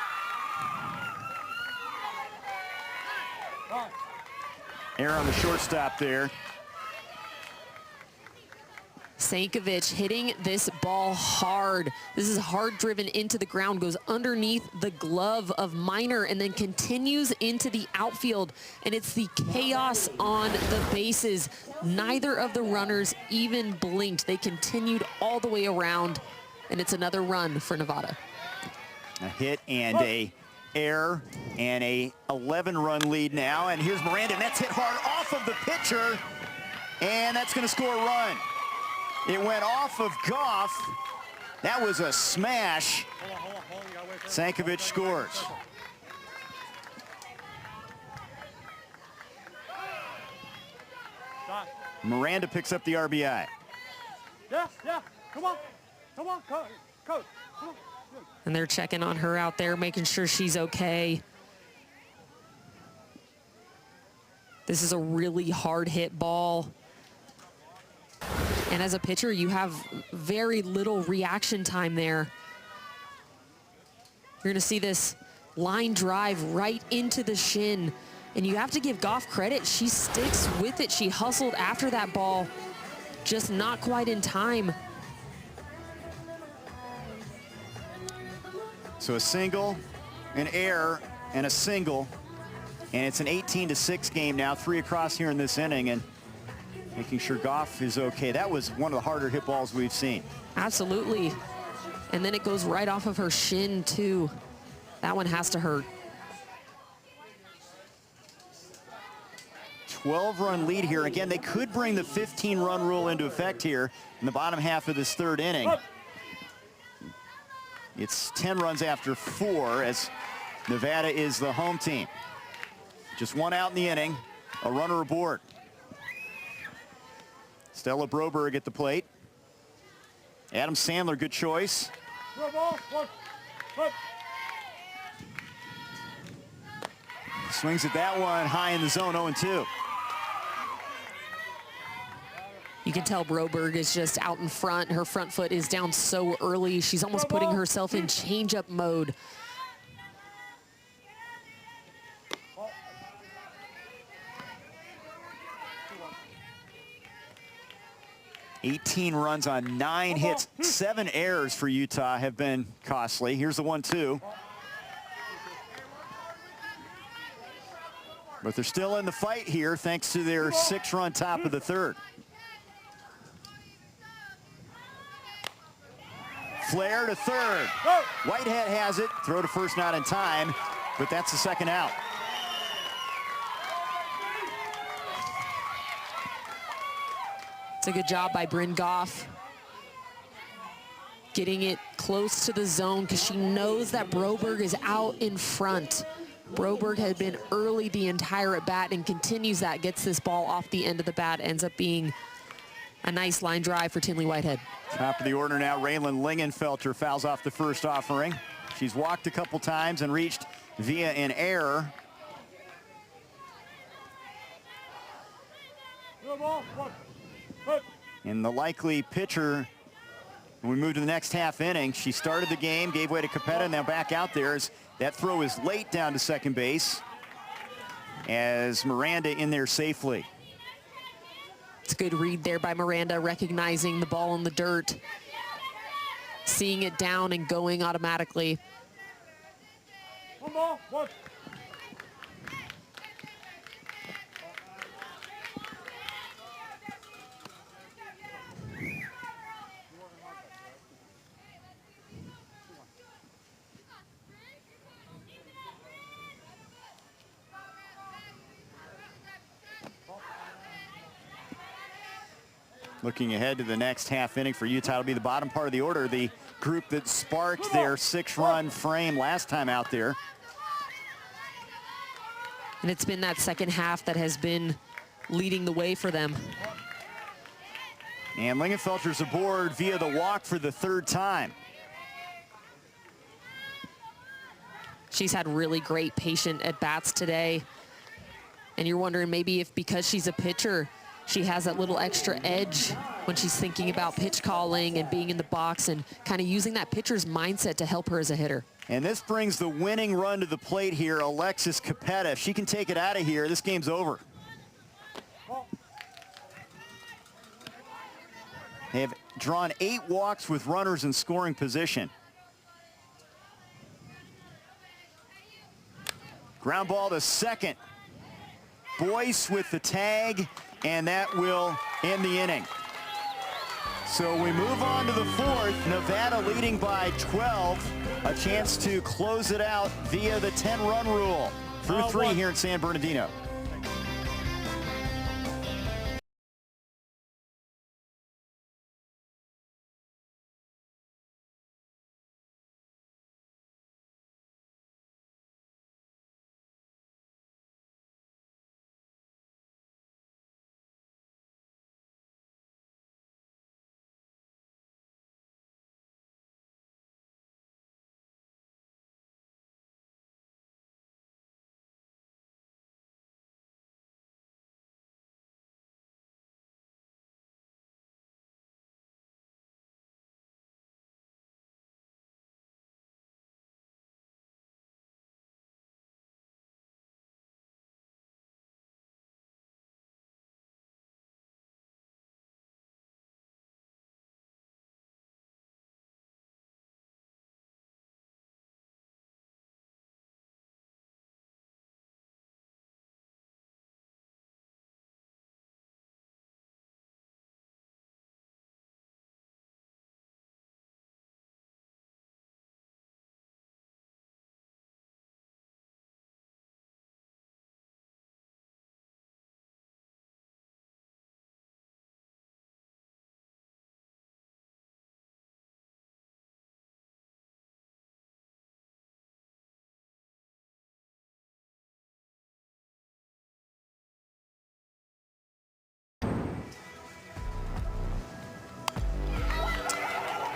Error on the shortstop there. Sankovic hitting this ball hard. This is hard driven into the ground, goes underneath the glove of Minor and then continues into the outfield. And it's the chaos on the bases. Neither of the runners even blinked. They continued all the way around, and it's another run for Nevada. A hit and a error and a 11-run lead now. And here's Miranda, and that's hit hard off of the pitcher, and that's going to score a run. It went off of Goff. That was a smash. Hold on. You gotta wait for Sankovic scores. Shot. Miranda picks up the RBI. Yeah. Come on, coach. Come on. Good. And they're checking on her out there, making sure she's okay. This is a really hard hit ball. And as a pitcher, you have very little reaction time there. You're going to see this line drive right into the shin. And you have to give Goff credit. She sticks with it. She hustled after that ball, just not quite in time. So a single, an error, and a single. And it's an 18-6 game now, 3 across here in this inning, and making sure Goff is okay. That was one of the harder hit balls we've seen. Absolutely. And then it goes right off of her shin, too. That one has to hurt. 12-run lead here. Again, they could bring the 15-run rule into effect here in the bottom half of this third inning. It's 10 runs after 4 as Nevada is the home team. Just 1 out in the inning, a runner aboard. Stella Broberg at the plate. Adam Sandler, good choice. Swings at that one high in the zone, 0-2. You can tell Broberg is just out in front. Her front foot is down so early. She's almost putting herself in change-up mode. $18 runs on 9 hits. 7 errors for Utah have been costly. Here's the 1-2. But they're still in the fight here thanks to their 6-run top of the third. Flair to third. Whitehead has it. Throw to first, not in time, but that's the second out. It's a good job by Bryn Goff. Getting it close to the zone because she knows that Broberg is out in front. Broberg had been early the entire at bat and continues that, gets this ball off the end of the bat, ends up being a nice line drive for Tinley Whitehead. Top of the order now, Raylan Lingenfelter fouls off the first offering. She's walked a couple times and reached via an error. And the likely pitcher, when we move to the next half inning, she started the game, gave way to Capetta, and now back out there. As that throw is late down to second base as Miranda in there safely. It's a good read there by Miranda, recognizing the ball in the dirt, seeing it down and going automatically. Looking ahead to the next half inning for Utah, it'll be the bottom part of the order, the group that sparked their 6-run frame last time out there. And it's been that second half that has been leading the way for them. And Lingenfelter's aboard via the walk for the 3rd time. She's had really great patient at-bats today. And you're wondering maybe if because she's a pitcher, she has that little extra edge when she's thinking about pitch calling and being in the box and kind of using that pitcher's mindset to help her as a hitter. And this brings the winning run to the plate here, Alexis Capetta. If she can take it out of here, this game's over. They have drawn 8 walks with runners in scoring position. Ground ball to second. Boyce with the tag, and that will end the inning. So we move on to the 4th. Nevada leading by 12. A chance to close it out via the 10-run rule. Through 3 here in San Bernardino.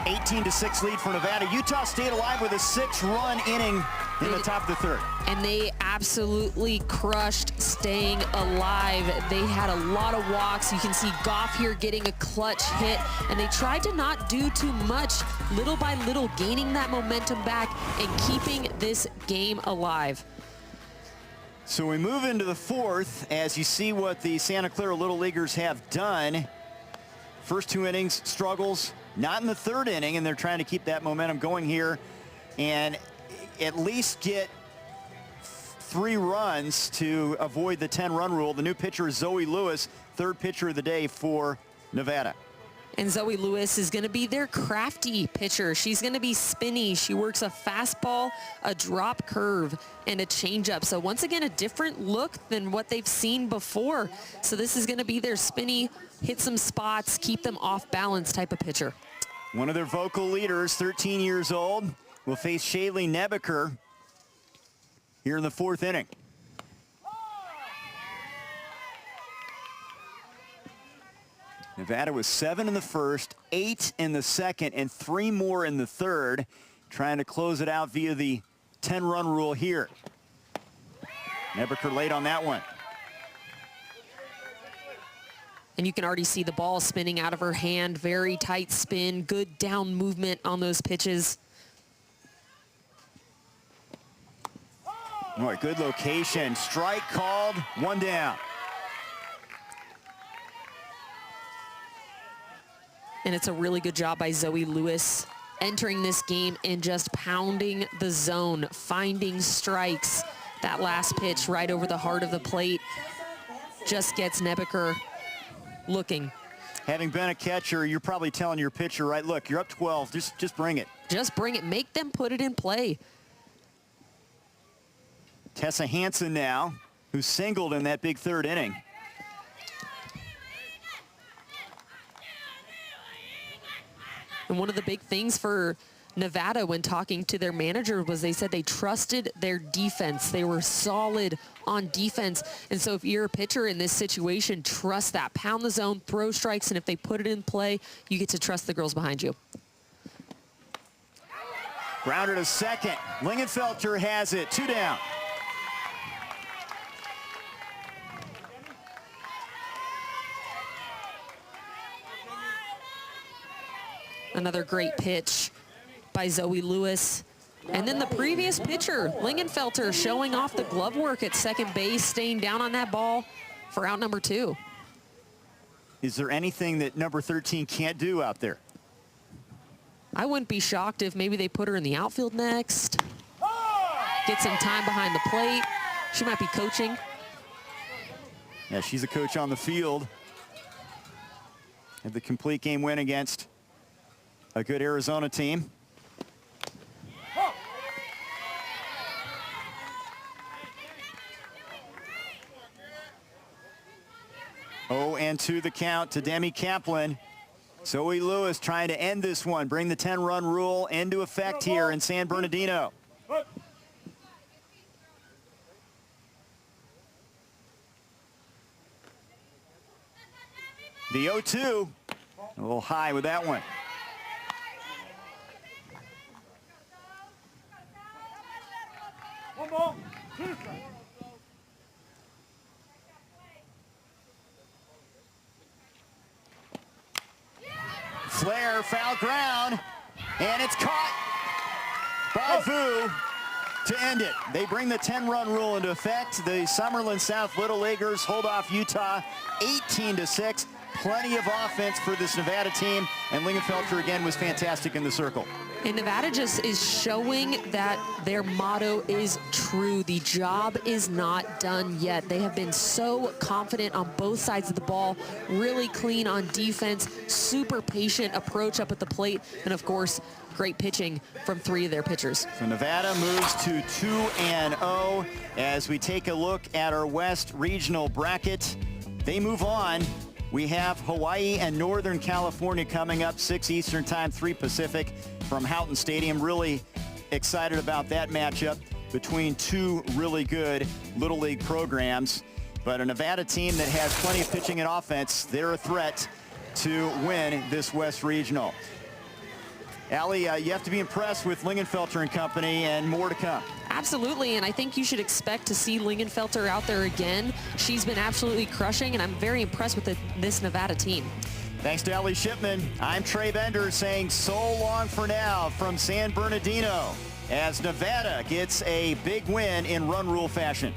18-6 lead for Nevada. Utah stayed alive with a 6-run inning in the top of the third. And they absolutely crushed staying alive. They had a lot of walks. You can see Goff here getting a clutch hit, and they tried to not do too much, little by little, gaining that momentum back and keeping this game alive. So we move into the fourth as you see what the Santa Clara Little Leaguers have done. First 2 innings, struggles, not in the third inning, and they're trying to keep that momentum going here and at least get 3 runs to avoid the 10-run rule. The new pitcher is Zoe Lewis, third pitcher of the day for Nevada. And Zoe Lewis is going to be their crafty pitcher. She's going to be spinny. She works a fastball, a drop curve, and a changeup. So once again, a different look than what they've seen before. So this is going to be their spinny, hit some spots, keep them off balance type of pitcher. One of their vocal leaders, 13 years old, will face Shaylee Nebeker here in the fourth inning. Nevada was 7 in the first, 8 in the second, and 3 more in the third, trying to close it out via the 10-run rule here. Nebeker late on that one. And you can already see the ball spinning out of her hand. Very tight spin, good down movement on those pitches. All right, good location. Strike called, 1 down. And it's a really good job by Zoe Lewis entering this game and just pounding the zone, finding strikes. That last pitch right over the heart of the plate just gets Nebeker looking. Having been a catcher, you're probably telling your pitcher, right, look, you're up 12, just bring it. Just bring it, make them put it in play. Tessa Hansen now, who singled in that big third inning. And one of the big things for Nevada when talking to their manager was they said they trusted their defense. They were solid on defense. And so if you're a pitcher in this situation, trust that. Pound the zone, throw strikes, and if they put it in play, you get to trust the girls behind you. Grounder to second. Lingenfelter has it, 2 down. Another great pitch by Zoe Lewis. And then the previous pitcher, Lingenfelter, showing off the glove work at second base, staying down on that ball for out number 2. Is there anything that number 13 can't do out there? I wouldn't be shocked if maybe they put her in the outfield next. Get some time behind the plate. She might be coaching. Yeah, she's a coach on the field. Had the complete game win against a good Arizona team. Oh, and to the count to Demi Kaplan. Zoe Lewis trying to end this one, bring the 10-run rule into effect here in San Bernardino. The 0-2, a little high with that one. One ball, 2 strikes. Flair, foul ground, and it's caught by Vu to end it. They bring the 10-run rule into effect. The Summerlin South Little Leaguers hold off Utah 18-6. Plenty of offense for this Nevada team, and Lingenfelter again was fantastic in the circle. And Nevada just is showing that their motto is true. The job is not done yet. They have been so confident on both sides of the ball, really clean on defense, super patient approach up at the plate, and of course, great pitching from 3 of their pitchers. So Nevada moves to 2-0 as we take a look at our West Regional bracket. They move on. We have Hawaii and Northern California coming up, 6 Eastern time, 3 Pacific from Houghton Stadium. Really excited about that matchup between 2 really good Little League programs. But a Nevada team that has plenty of pitching and offense, they're a threat to win this West Regional. Allie, you have to be impressed with Lingenfelter and company, and more to come. Absolutely, and I think you should expect to see Lingenfelter out there again. She's been absolutely crushing, and I'm very impressed with this Nevada team. Thanks to Allie Shipman. I'm Trey Bender saying so long for now from San Bernardino as Nevada gets a big win in run rule fashion.